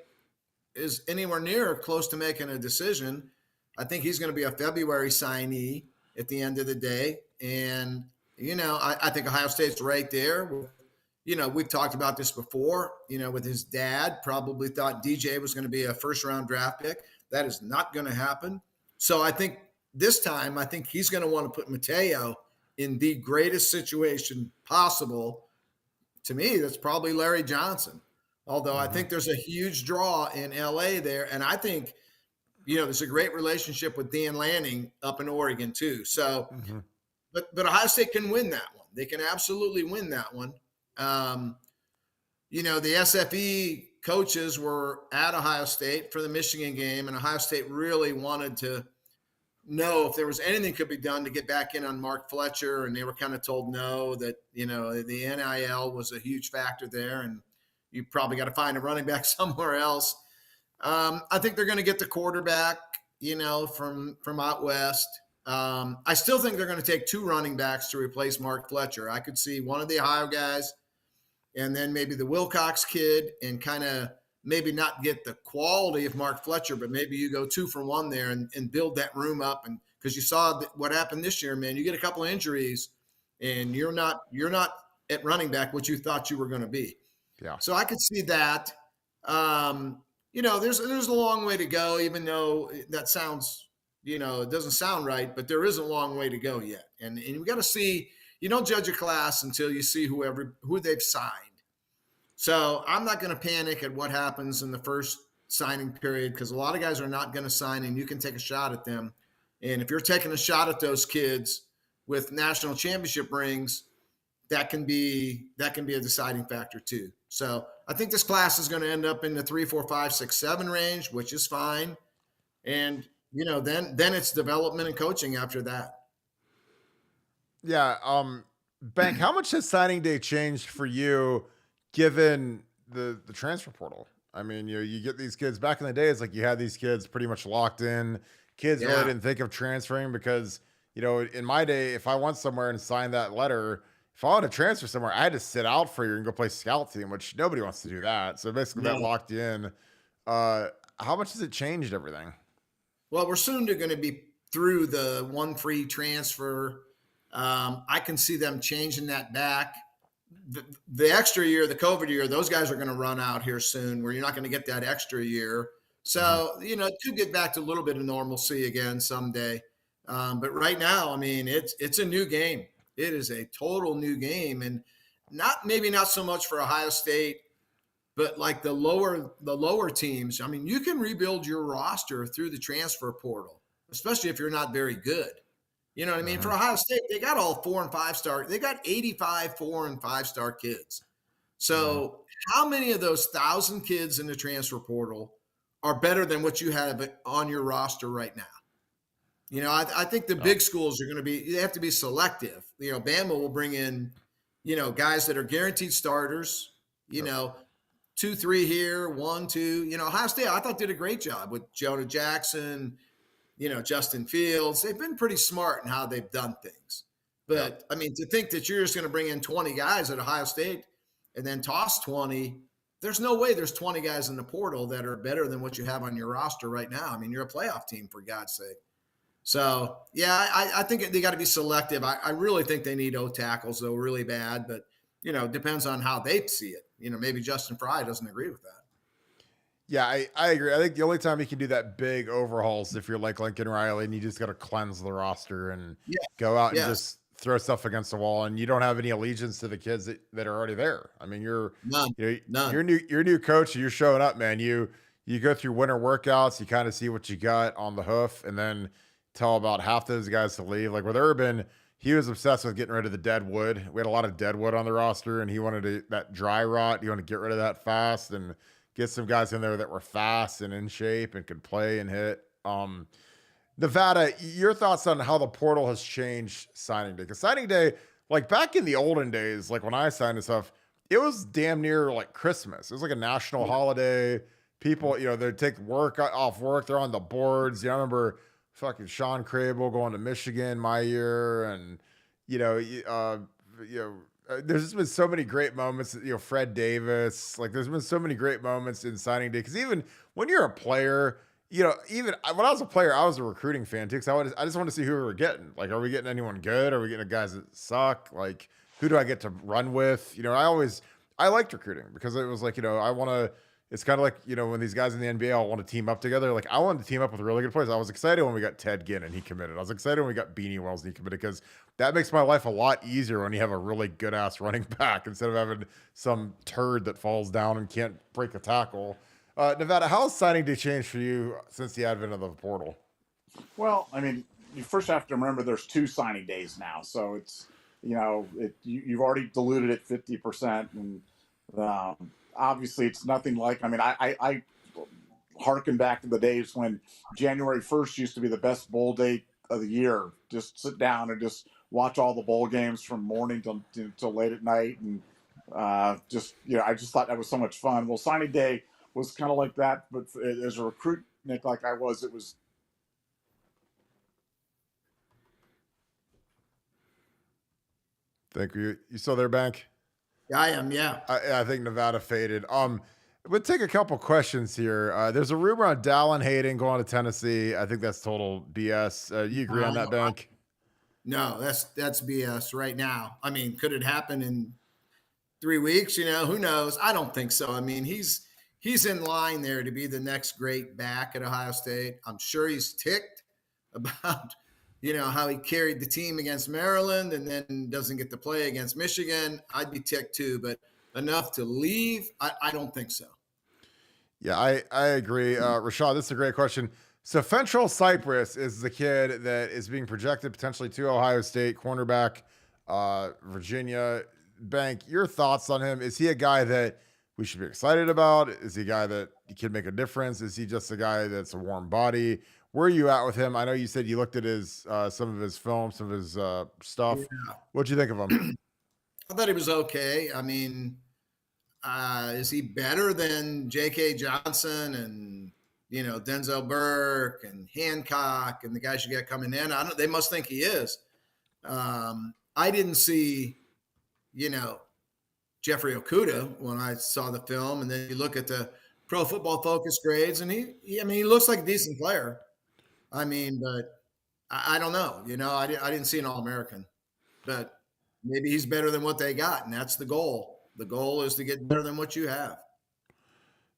is anywhere near close to making a decision. I think he's going to be a February signee at the end of the day. And, I think Ohio State's right there. We've talked about this before, with his dad probably thought DJ was going to be a first-round draft pick. That is not going to happen. So I think this time, he's going to want to put Mateo in the greatest situation possible. To me, that's probably Larry Johnson. Although I think there's a huge draw in LA there. And I think, there's a great relationship with Dan Lanning up in Oregon too. So, but Ohio State can win that one. They can absolutely win that one. The SFE coaches were at Ohio State for the Michigan game, and Ohio State really wanted to know if there was anything could be done to get back in on Mark Fletcher, and they were kind of told no, that, the NIL was a huge factor there, and you probably got to find a running back somewhere else. I think they're going to get the quarterback, from out west. I still think they're going to take 2 running backs to replace Mark Fletcher. I could see one of the Ohio guys and then maybe the Wilcox kid, and kind of maybe not get the quality of Mark Fletcher, but maybe you go 2 for 1 there and build that room up. And because you saw what happened this year, man, you get a couple of injuries and you're not at running back what you thought you were going to be. Yeah. So I could see that. There's a long way to go, even though that sounds, it doesn't sound right, but there is a long way to go yet. And we got to see, you don't judge a class until you see who they've signed. So I'm not going to panic at what happens in the first signing period, because a lot of guys are not going to sign, and you can take a shot at them. And if you're taking a shot at those kids with national championship rings, that can be a deciding factor too. So I think this class is going to end up in the 3, 4, 5, 6, 7 range, which is fine. And, then it's development and coaching after that. Yeah. Bank, how much has signing day changed for you given the transfer portal? I mean, you get these kids back in the day. It's like you had these kids pretty much locked in. Kids really didn't think of transferring because, in my day, if I went somewhere and signed that letter, if I wanted to transfer somewhere, I had to sit out for a year and go play scout team, which nobody wants to do that. So basically that locked you in. How much has it changed everything? Well, we're soon going to be through the 1 free transfer. I can see them changing that back. the extra year, the COVID year, those guys are going to run out here soon where you're not going to get that extra year. So, it could get back to a little bit of normalcy again someday. But right now, I mean, it's a new game. It is a total new game, and maybe not so much for Ohio State, but like the lower teams. I mean, you can rebuild your roster through the transfer portal, especially if you're not very good. You know what I mean? For Ohio State, they got all 4 and 5 star. They got 85 4 and 5 star kids. So how many of those 1,000 kids in the transfer portal are better than what you have on your roster right now? I think the big schools are going to they have to be selective. Bama will bring in, guys that are guaranteed starters, 2, 3 here, 1, 2. Ohio State, I thought did a great job with Jonah Jackson, Justin Fields. They've been pretty smart in how they've done things. But, I mean, to think that you're just going to bring in 20 guys at Ohio State and then toss 20, there's no way there's 20 guys in the portal that are better than what you have on your roster right now. I mean, you're a playoff team, for God's sake. So, yeah, I think they got to be selective. I really think they need O-tackles, though, really bad. But, it depends on how they see it. Maybe Justin Fry doesn't agree with that. Yeah, I agree. I think the only time you can do that big overhauls if you're like Lincoln Riley and you just got to cleanse the roster and go out and just throw stuff against the wall, and you don't have any allegiance to the kids that are already there. I mean, you're new coach. You're showing up, man. You go through winter workouts. You kind of see what you got on the hoof, and then tell about half those guys to leave. Like with Urban, he was obsessed with getting rid of the dead wood. We had a lot of dead wood on the roster, and he wanted that dry rot. You want to get rid of that fast and get some guys in there that were fast and in shape and could play and hit. Nevada, your thoughts on how the portal has changed signing day? Because signing day, like back in the olden days, like when I signed and stuff, it was damn near like Christmas. It was like a national holiday. People, they'd take off work. They're on the boards. I remember fucking Sean Crable going to Michigan my year. And, there's just been so many great moments, Fred Davis, like there's been so many great moments in signing day. Cause even when you're a player, even when I was a player, I was a recruiting fan too. Cause I just want to see who we were getting. Like, are we getting anyone good? Are we getting guys that suck? Like, who do I get to run with? I liked recruiting because it was like, it's kind of like, when these guys in the NBA all want to team up together. Like I wanted to team up with really good players. I was excited when we got Ted Ginn and he committed. I was excited when we got Beanie Wells and he committed because that makes my life a lot easier when you have a really good ass running back instead of having some turd that falls down and can't break a tackle. Nevada, how has signing day changed for you since the advent of the portal? Well, I mean, you first have to remember there's 2 signing days now. So it's, you've already diluted it 50%. And, obviously, it's nothing like. I mean, I harken back to the days when January 1st used to be the best bowl day of the year. Just sit down and just watch all the bowl games from morning till late at night, and I just thought that was so much fun. Well, signing day was kind of like that, but as a recruit, Nick, like I was, it was. Thank you. You still there, Bank? I am, yeah. I think Nevada faded. We'll take a couple questions here. There's a rumor on Dallin Hayden going to Tennessee. I think that's total BS. You agree on that, Bank? No, that's BS right now. I mean, could it happen in 3 weeks? Who knows? I don't think so. I mean, he's in line there to be the next great back at Ohio State. I'm sure he's ticked about how he carried the team against Maryland and then doesn't get to play against Michigan. I'd be ticked too, but enough to leave, I don't think so. Yeah, I agree. Rashad, this is a great question. So Fentrell Cypress is the kid that is being projected potentially to Ohio State, cornerback, Virginia. Bank, your thoughts on him? Is he a guy that we should be excited about? Is he a guy that can make a difference? Is he just a guy that's a warm body? Where are you at with him? I know you said you looked at his some of his film, some of his stuff. Yeah. What'd you think of him? I thought he was okay. I mean, is he better than J.K. Johnson and Denzel Burke and Hancock and the guys you got coming in? They must think he is. I didn't see, Jeffrey Okudah when I saw the film, and then you look at the Pro Football Focus grades, and he looks like a decent player. I mean, but I don't know. I didn't see an All-American, but maybe he's better than what they got, and that's the goal. The goal is to get better than what you have.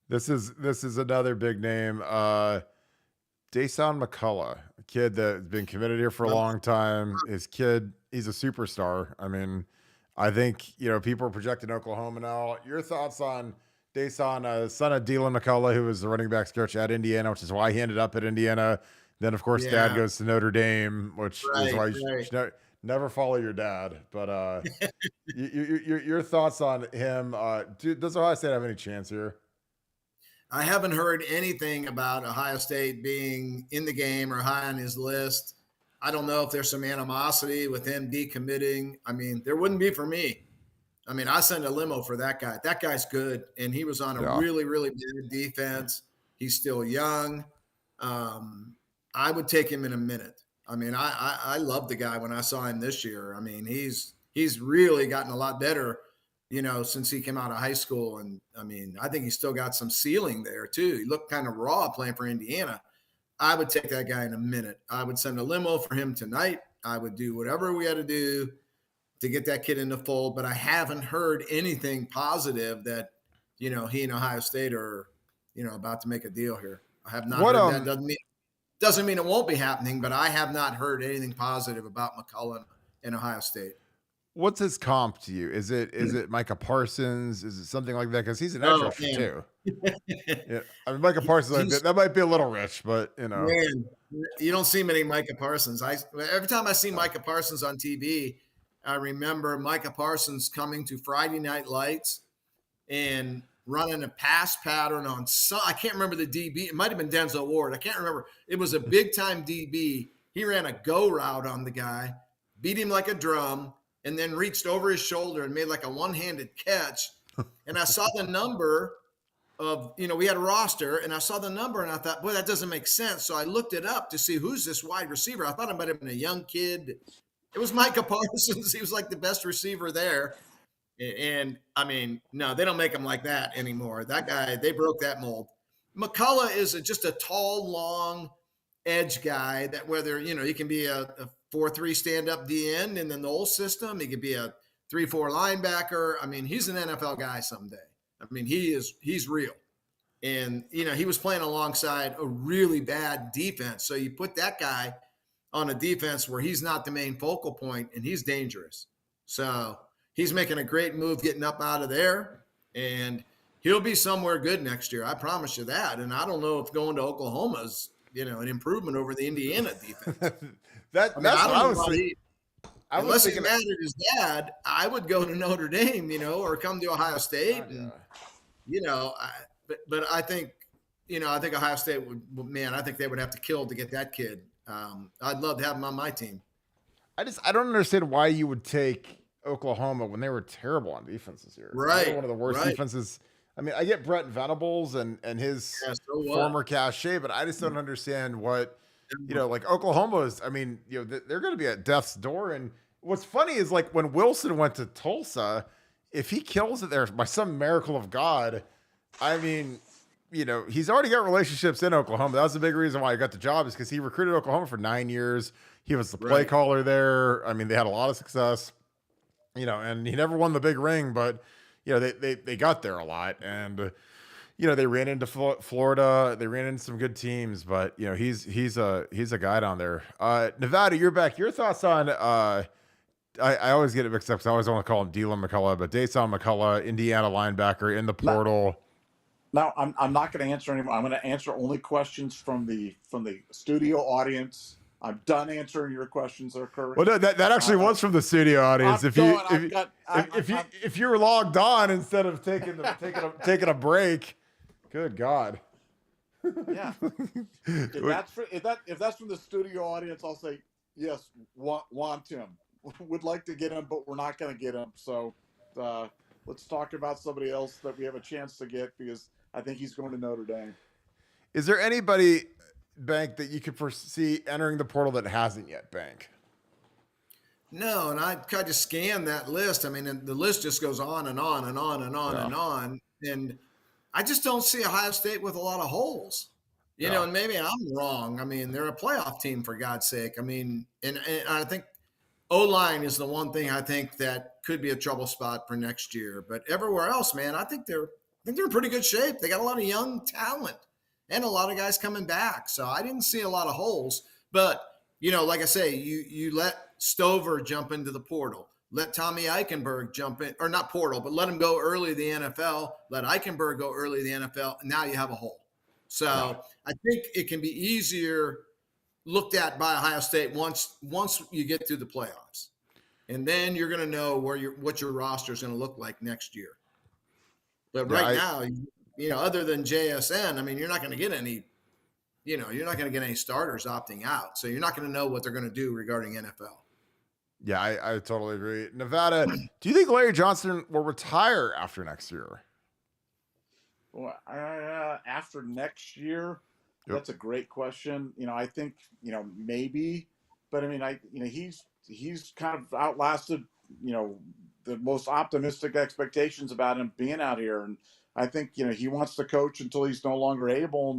This is another big name. Dason McCullough, a kid that's been committed here for a long time. His kid, he's a superstar. I mean, I think, people are projecting Oklahoma now. Your thoughts on Dason, son of Dylan McCullough, who was the running backs coach at Indiana, which is why he ended up at Indiana. Then, of course, dad goes to Notre Dame, which is why you should never follow your dad. But your thoughts on him. Does Ohio State have any chance here? I haven't heard anything about Ohio State being in the game or high on his list. I don't know if there's some animosity with him decommitting. I mean, there wouldn't be for me. I mean, I send a limo for that guy. That guy's good, and he was on a really, really bad defense. He's still young. I would take him in a minute. I mean, I love the guy when I saw him this year. I mean, he's really gotten a lot better, since he came out of high school. And I mean, I think he's still got some ceiling there too. He looked kind of raw playing for Indiana. I would take that guy in a minute. I would send a limo for him tonight. I would do whatever we had to do to get that kid in the fold, but I haven't heard anything positive that, he and Ohio State are, about to make a deal here. I have not heard that. Doesn't mean it won't be happening, but I have not heard anything positive about McCullough and Ohio State. What's his comp to you? Is it Micah Parsons? Is it something like that? Because he's an edge rusher too. Yeah, I mean, Micah Parsons, that might be a little rich, but man, you don't see many Micah Parsons. Every time I see Micah Parsons on TV, I remember Micah Parsons coming to Friday Night Lights and running a pass pattern on I can't remember the DB. It might have been Denzel Ward. I can't remember. It was a big time DB. He ran a go route on the guy, beat him like a drum, and then reached over his shoulder and made like a one-handed catch. And I saw the number of, we had a roster, and I saw the number, and I thought, boy, that doesn't make sense. So I looked it up to see who's this wide receiver. I thought it might have been a young kid. It was Micah Parsons. He was like the best receiver there. And, I mean, no, they don't make him like that anymore. That guy, they broke that mold. McCullough is just a tall, long edge guy that whether, he can be a 4-3 stand-up DN in the Knoll system. He could be a 3-4 linebacker. I mean, he's an NFL guy someday. I mean, he's real. And, he was playing alongside a really bad defense. So you put that guy on a defense where he's not the main focal point, and he's dangerous. So he's making a great move getting up out of there, and he'll be somewhere good next year. I promise you that. And I don't know if going to Oklahoma is, an improvement over the Indiana defense. That's what I was thinking. Unless he's mad at his dad, I would go to Notre Dame, or come to Ohio State. And, but I think, I think Ohio State I think they would have to kill to get that kid. I'd love to have him on my team. I don't understand why you would take Oklahoma when they were terrible on defense this year. Right. They were one of the worst defenses. I mean, I get Brett Venables and his former cachet, but I just don't understand what, like Oklahoma is. I mean, they're going to be at death's door. And what's funny is like when Wilson went to Tulsa, if he kills it there by some miracle of God, I mean, he's already got relationships in Oklahoma. That was the big reason why he got the job, is because he recruited Oklahoma for 9 years. He was the play caller there. I mean, they had a lot of success, and he never won the big ring, but they got there a lot. And, they ran into Florida. They ran into some good teams, but he's a guy down there. Nevada, you're back. Your thoughts on, I always get it mixed up because I always want to call him Dylan McCullough, but Dason McCullough, Indiana linebacker in the portal. No, I'm not going to answer anymore. I'm going to answer only questions from the studio audience. I'm done answering your questions, Kirk. Well, no, that actually was from the studio audience. If you're logged on instead of taking a break, good God. Yeah. If that's from the studio audience, I'll say yes. Want him. Would like to get him, but we're not going to get him. So let's talk about somebody else that we have a chance to get, because I think he's going to Notre Dame. Is there anybody, Bank, that you could foresee entering the portal that hasn't yet, Bank? No, and I tried to scan that list. I mean, the list just goes on and on and on and on and on. And I just don't see Ohio State with a lot of holes. And maybe I'm wrong. I mean, they're a playoff team, for God's sake. I mean, and I think O-line is the one thing I think that could be a trouble spot for next year. But everywhere else, man, I think they're in pretty good shape. They got a lot of young talent and a lot of guys coming back. So I didn't see a lot of holes. But, like I say, you let Stover jump into the portal. Let Tommy Eichenberg jump in, or not portal, but let him go early to the NFL. Let Eichenberg go early to the NFL. And now you have a hole. So I think it can be easier looked at by Ohio State once you get through the playoffs. And then you're going to know what your roster is going to look like next year. But now, other than JSN, I mean, you're not going to get any, you're not going to get any starters opting out. So you're not going to know what they're going to do regarding NFL. Yeah, I totally agree. Nevada, do you think Larry Johnson will retire after next year? Well, after next year, Yep. that's a great question. I think, maybe, but I mean, he's kind of outlasted, the most optimistic expectations about him being out here. And I think, he wants to coach until he's no longer able.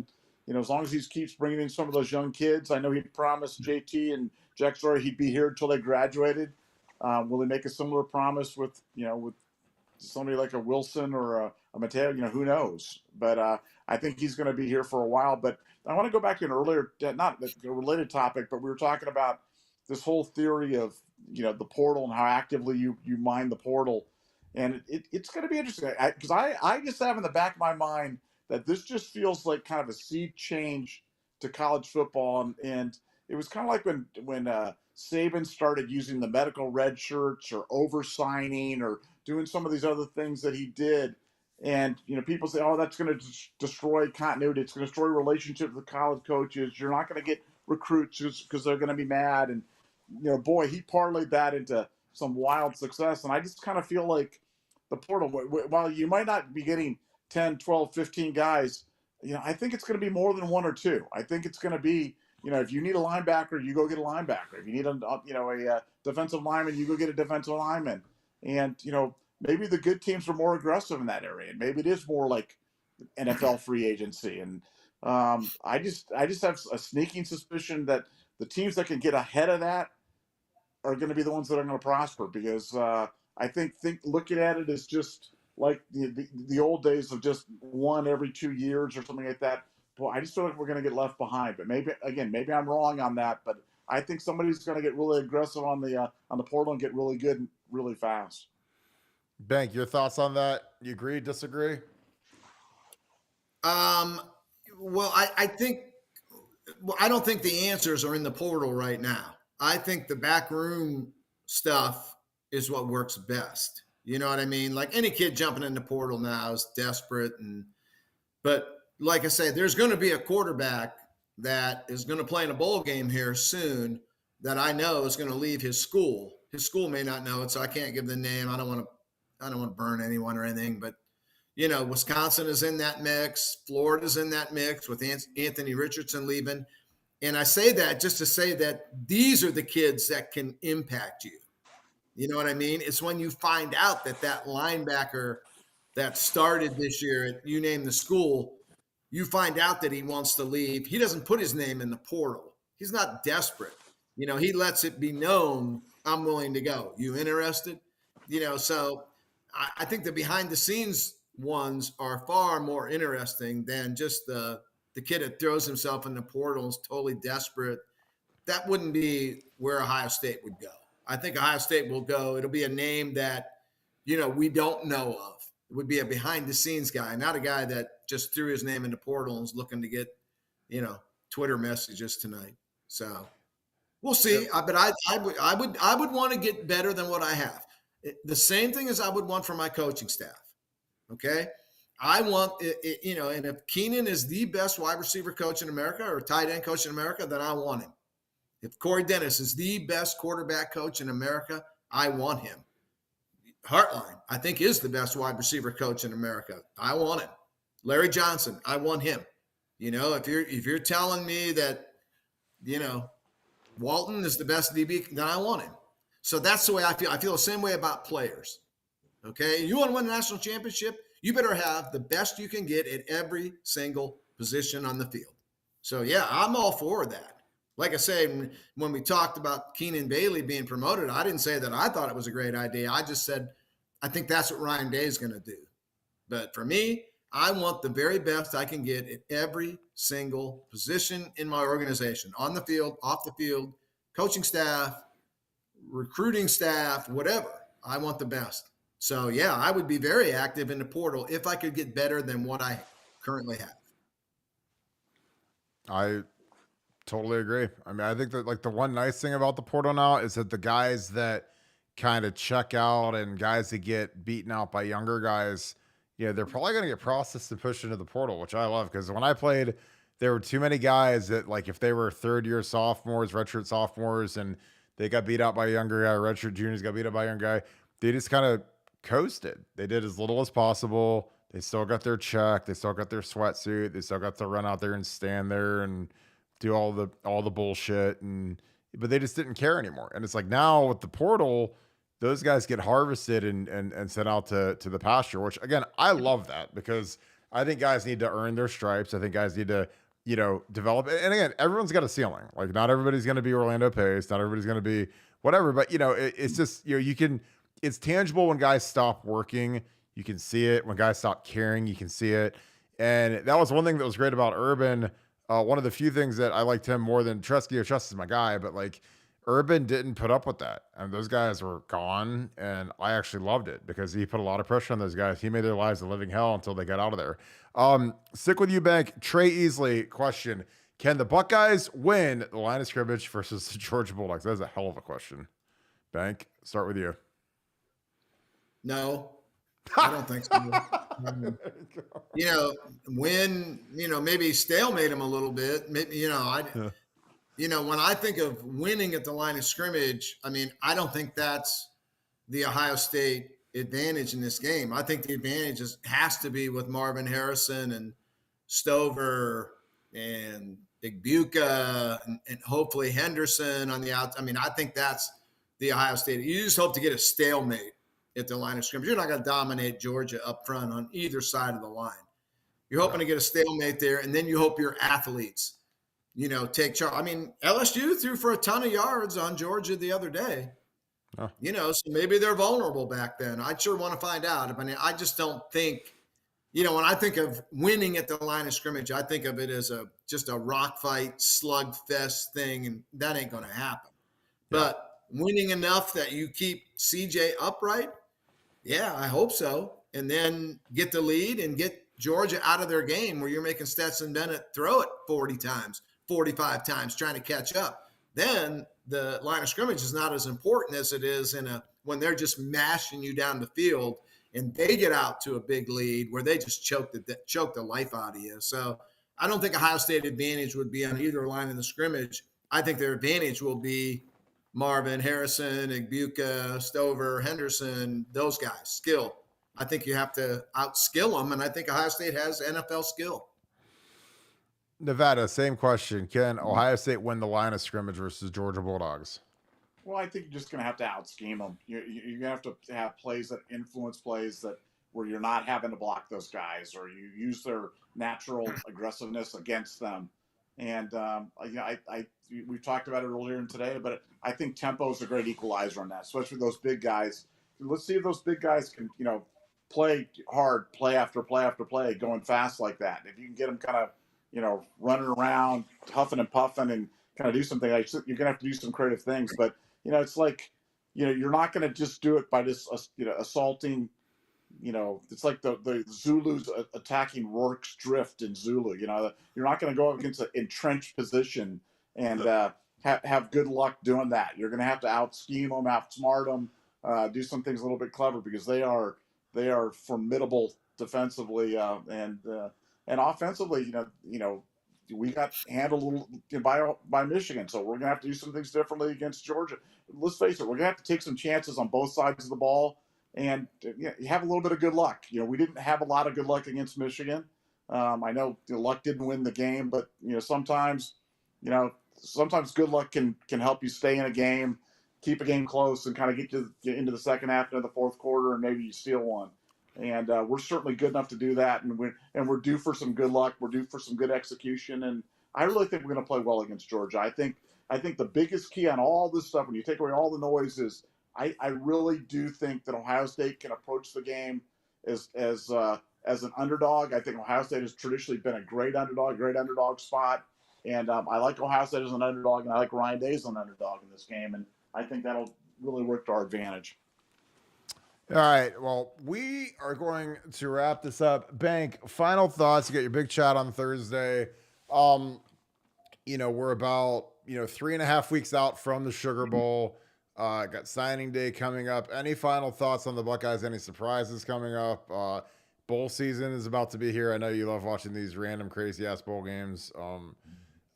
And, as long as he keeps bringing in some of those young kids, I know he promised JT and Jack Story he'd be here until they graduated. Will he make a similar promise with somebody like a Wilson or a Mateo? Who knows? But I think he's going to be here for a while. But I want to go back to an earlier, not a related topic, but we were talking about this whole theory of, the portal and how actively you mine the portal. And it's going to be interesting because I just have in the back of my mind that this just feels like kind of a sea change to college football. And it was kind of like when Saban started using the medical red shirts or over-signing or doing some of these other things that he did. And, people say, oh, that's going to destroy continuity. It's going to destroy relationships with college coaches. You're not going to get recruits because they're going to be mad. And, boy, he parlayed that into some wild success. And I just kind of feel like the portal, while you might not be getting 10, 12, 15 guys, I think it's going to be more than one or two. I think it's going to be, if you need a linebacker, you go get a linebacker. If you need a defensive lineman, you go get a defensive lineman. And, maybe the good teams are more aggressive in that area. And maybe it is more like NFL free agency. And I just have a sneaking suspicion that the teams that can get ahead of that are going to be the ones that are going to prosper, because I think looking at it as just like the old days of just one every 2 years or something like that. Boy, I just feel like we're going to get left behind. But maybe I'm wrong on that. But I think somebody's going to get really aggressive on the portal and get really good and really fast. Bank, your thoughts on that? You agree, disagree? Well, I don't think the answers are in the portal right now. I think the backroom stuff is what works best. You know what I mean? Like any kid jumping in the portal now is desperate. But like I say, there's going to be a quarterback that is going to play in a bowl game here soon that I know is going to leave his school. His school may not know it, so I can't give the name. I don't want to burn anyone or anything, but Wisconsin is in that mix. Florida's in that mix with Anthony Richardson leaving. And I say that just to say that these are the kids that can impact you. You know what I mean? It's when you find out that linebacker that started this year, you name the school, you find out that he wants to leave. He doesn't put his name in the portal. He's not desperate. He lets it be known, I'm willing to go. You interested? So I think the behind the scenes ones are far more interesting than just the kid that throws himself in the portal and is totally desperate. That wouldn't be where Ohio State would go. I think Ohio State will go. It'll be a name that, we don't know of. It would be a behind the scenes guy, not a guy that just threw his name in the portal and is looking to get, Twitter messages tonight. So we'll see. But I would want to get better than what I have. The same thing as I would want from my coaching staff. Okay. I want it, and if Keenan is the best wide receiver coach in America or tight end coach in America, then I want him. If Corey Dennis is the best quarterback coach in America, I want him. Hartline, I think, is the best wide receiver coach in America. I want him. Larry Johnson, I want him. If you're telling me that, Walton is the best DB, then I want him. So that's the way I feel. I feel the same way about players. Okay. You want to win a national championship, you better have the best you can get at every single position on the field. So yeah, I'm all for that. Like I say, when we talked about Keenan Bailey being promoted, I didn't say that I thought it was a great idea. I just said I think that's what Ryan Day is going to do. But for me, I want the very best I can get at every single position in my organization, on the field, off the field, coaching staff, recruiting staff, whatever. I want the best. So, yeah, I would be very active in the portal if I could get better than what I currently have. I totally agree. I mean, I think that like the one nice thing about the portal now is that the guys that kind of check out and guys that get beaten out by younger guys, they're probably going to get processed and pushed into the portal, which I love because when I played, there were too many guys that like if they were third year sophomores, redshirt sophomores, and they got beat out by a younger guy, redshirt juniors got beat up by a young guy, they just kind of coasted. They did as little as possible. They still got their check. They still got their sweatsuit. They still got to run out there and stand there and do all the bullshit, but they just didn't care anymore. And it's like now with the portal, those guys get harvested and sent out to the pasture, which again, I love that because I think guys need to earn their stripes. I think guys need to, develop. And again, everyone's got a ceiling. Like not everybody's going to be Orlando Pace. Not everybody's going to be whatever, but it's just, it's tangible when guys stop working. You can see it when guys stop caring. You can see it. And that was one thing that was great about Urban. One of the few things that I liked him more than Trusky. Trust is my guy, but like Urban didn't put up with that. And those guys were gone. And I actually loved it because he put a lot of pressure on those guys. He made their lives a living hell until they got out of there. Stick with you, Bank. Trey Easley question. Can the Buckeyes win the line of scrimmage versus the Georgia Bulldogs? That's a hell of a question. Bank, start with you. No, I don't think so. Maybe stalemate him a little bit. Maybe, when I think of winning at the line of scrimmage, I mean, I don't think that's the Ohio State advantage in this game. I think the advantage has to be with Marvin Harrison and Stover and Igbuka and hopefully Henderson on the outside. I mean, I think that's the Ohio State. You just hope to get a stalemate at the line of scrimmage. You're not going to dominate Georgia up front on either side of the line. You're hoping to get a stalemate there, and then you hope your athletes, take charge. I mean, LSU threw for a ton of yards on Georgia the other day. Oh. So maybe they're vulnerable back then. I sure want to find out. I mean, I just don't think, when I think of winning at the line of scrimmage, I think of it as just a rock fight, slugfest thing, and that ain't going to happen. Yeah. But winning enough that you keep CJ upright, yeah, I hope so. And then get the lead and get Georgia out of their game where you're making Stetson Bennett throw it 40 times, 45 times, trying to catch up. Then the line of scrimmage is not as important as it is when they're just mashing you down the field and they get out to a big lead where they just choke the life out of you. So I don't think Ohio State advantage would be on either line of the scrimmage. I think their advantage will be Marvin Harrison, Igbuka, Stover, Henderson, those guys, skill. I think you have to outskill them, and I think Ohio State has NFL skill. Nevada, same question. Can Ohio State win the line of scrimmage versus Georgia Bulldogs? Well, I think you're just going to have to out-scheme them. You're going to have to have plays that influence plays where you're not having to block those guys, or you use their natural aggressiveness against them. And we've talked about it earlier in today, but I think tempo is a great equalizer on that, especially those big guys. Let's see if those big guys can, play hard, play after play after play, going fast like that. If you can get them kind of, running around, huffing and puffing, and kind of do something, you're going to have to do some creative things. But it's like, you're not going to just do it by just assaulting. It's like the Zulus attacking Rourke's Drift in Zulu. You're not going to go up against an entrenched position and have good luck doing that. You're going to have to out-scheme them, outsmart them, do some things a little bit clever because they are formidable defensively and offensively. We got handled a little by Michigan, so we're going to have to do some things differently against Georgia. Let's face it, we're going to have to take some chances on both sides of the ball. And you have a little bit of good luck. We didn't have a lot of good luck against Michigan. I know luck didn't win the game, but sometimes good luck can help you stay in a game, keep a game close, and kind of get into the second half into the fourth quarter, and maybe you steal one. And we're certainly good enough to do that. And we're due for some good luck. We're due for some good execution. And I really think we're going to play well against Georgia. I think the biggest key on all this stuff, when you take away all the noise, is I really do think that Ohio State can approach the game as an underdog. I think Ohio State has traditionally been a great underdog spot. And I like Ohio State as an underdog, and I like Ryan Day as an underdog in this game. And I think that'll really work to our advantage. All right. Well, we are going to wrap this up. Bank, final thoughts. You got your big chat on Thursday. We're about, 3.5 weeks out from the Sugar Bowl. Got signing day coming up. Any final thoughts on the Buckeyes? Any surprises coming up? Bowl season is about to be here. I know you love watching these random crazy ass bowl games.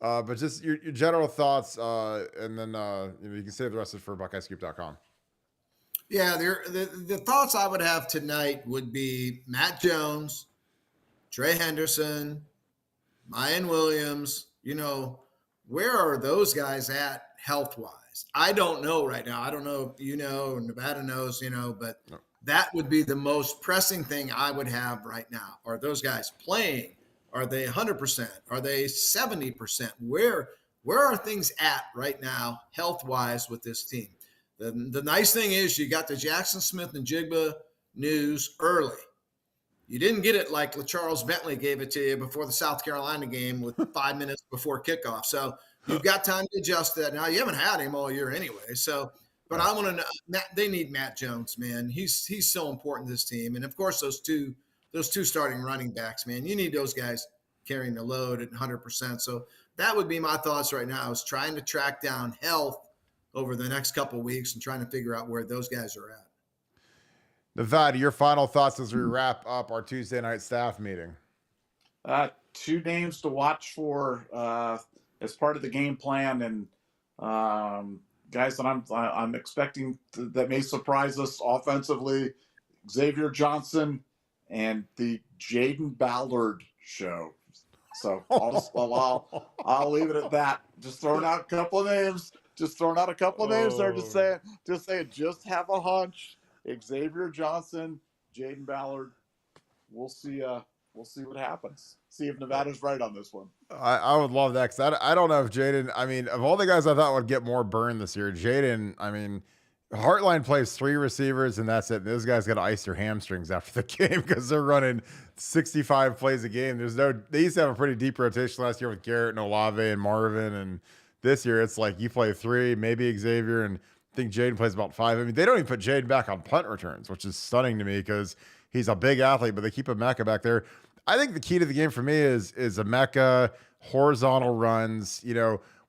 But just your general thoughts, and then you can save the rest of it for BuckeyeScoop.com. Yeah, the thoughts I would have tonight would be Matt Jones, Trey Henderson, Mayan Williams. Where are those guys at health-wise? I don't know right now. I don't know if you know or Nevada knows, but that would be the most pressing thing I would have right now. Are those guys playing? Are they 100%? Are they 70%? Where are things at right now health-wise with this team? The nice thing is you got the Jackson Smith and Jigba news early. You didn't get it like Charles Bentley gave it to you before the South Carolina game with 5 minutes before kickoff. So you've got time to adjust that. Now, you haven't had him all year anyway. So, but I want to know, they need Matt Jones, man. He's so important to this team. And, of course, those two starting running backs, man, you need those guys carrying the load at 100%. So that would be my thoughts right now, is trying to track down health over the next couple of weeks and trying to figure out where those guys are at. Nevada, your final thoughts as we wrap up our Tuesday night staff meeting. 2 names to watch for as part of the game plan, and guys that I'm expecting that may surprise us offensively: Xavier Johnson and the Jaden Ballard show. So I'll leave it at that. Just throwing out a couple of names. Just there. Just have a hunch. Xavier Johnson, Jaden Ballard. We'll see what happens. See if Nevada's right on this one. I would love that, because I don't know if Jaden, of all the guys I thought would get more burn this year, Jaden, Heartline plays 3 receivers and that's it. Those guys got to ice their hamstrings after the game because they're running 65 plays a game. They used to have a pretty deep rotation last year with Garrett and Olave and Marvin, and this year it's like you play 3, maybe Xavier, and I think Jaden plays about 5. They don't even put Jaden back on punt returns, which is stunning to me because he's a big athlete, but they keep Emeka back there. I think the key to the game for me is Emeka, horizontal runs.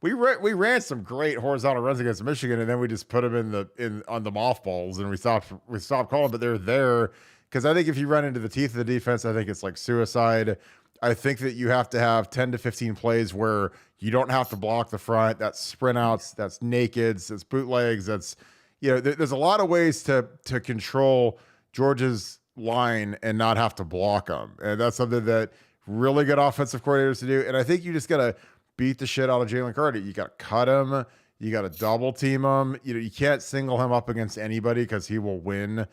We ran some great horizontal runs against Michigan, and then we just put them on the mothballs, and we stopped calling. But they're there because I think if you run into the teeth of the defense, I think it's like suicide. I think that you have to have 10 to 15 plays where you don't have to block the front. That's sprint outs, that's nakeds, that's bootlegs. That's there's a lot of ways to control Georgia's line and not have to block them, and that's something that really good offensive coordinators to do. And I think you just gotta beat the shit out of Jalen Carter. You got to cut him. You got to double team him. You can't single him up against anybody because he will win.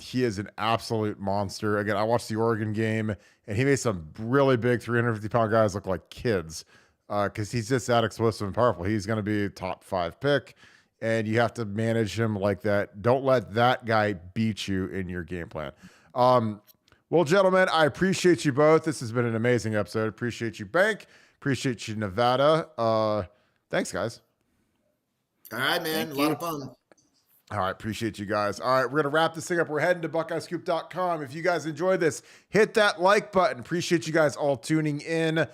He is an absolute monster. Again, I watched the Oregon game, and he made some really big 350-pound guys look like kids because he's just that explosive and powerful. He's going to be a top 5 pick, and you have to manage him like that. Don't let that guy beat you in your game plan. Well, gentlemen, I appreciate you both. This has been an amazing episode. Appreciate you, Bank. Appreciate you, Nevada. Thanks, guys. All right, man. A lot of fun. All right. Appreciate you guys. All right. We're going to wrap this thing up. We're heading to BuckeyeScoop.com. If you guys enjoyed this, hit that like button. Appreciate you guys all tuning in.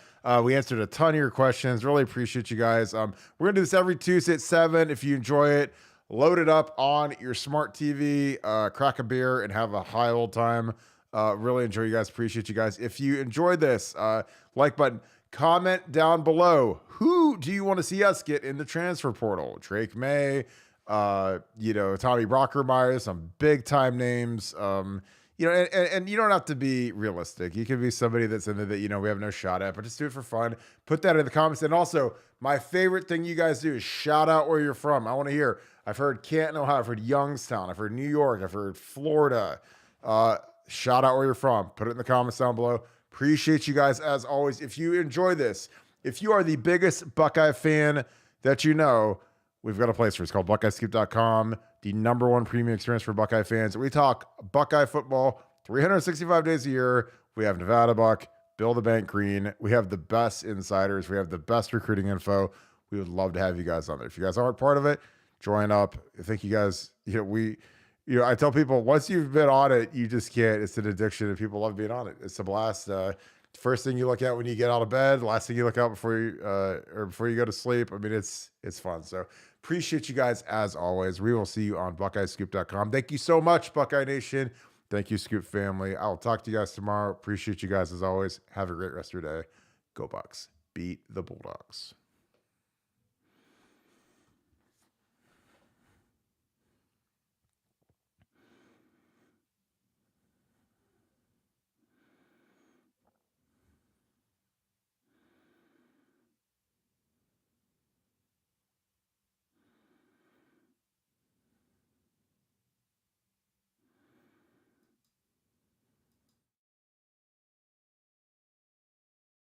We answered a ton of your questions. Really appreciate you guys. We're going to do this every Tuesday at 7. If you enjoy it, load it up on your smart TV, crack a beer, and have a high old time. Really enjoy you guys. Appreciate you guys. If you enjoyed this, like button. Comment down below. Who do you want to see us get in the transfer portal? Drake May, Tommy Brockermeyer, some big time names. And you don't have to be realistic. You can be somebody that's in there that, we have no shot at, but just do it for fun. Put that in the comments. And also, my favorite thing you guys do is shout out where you're from. I want to hear. I've heard Canton, Ohio. I've heard Youngstown. I've heard New York. I've heard Florida. Shout out where you're from. Put it in the comments down below. Appreciate you guys as always. If you enjoy this, If you are the biggest Buckeye fan that you know, we've got a place for it. It's called BuckeyeScoop.com, the #1 premium experience for Buckeye fans. We talk Buckeye football 365 days a year. We have Nevada Buck, Bill the Bank Greene. We have the best insiders. We have the best recruiting info. We would love to have you guys on there. If you guys aren't part of it, join up. I think you guys, I tell people once you've been on it, you just can't. It's an addiction, and people love being on it. It's a blast. First thing you look at when you get out of bed, last thing you look out before you go to sleep. I mean, it's fun. So appreciate you guys as always. We will see you on BuckeyeScoop.com. Thank you so much, Buckeye Nation. Thank you, Scoop family. I will talk to you guys tomorrow. Appreciate you guys as always. Have a great rest of your day. Go Bucks. Beat the Bulldogs.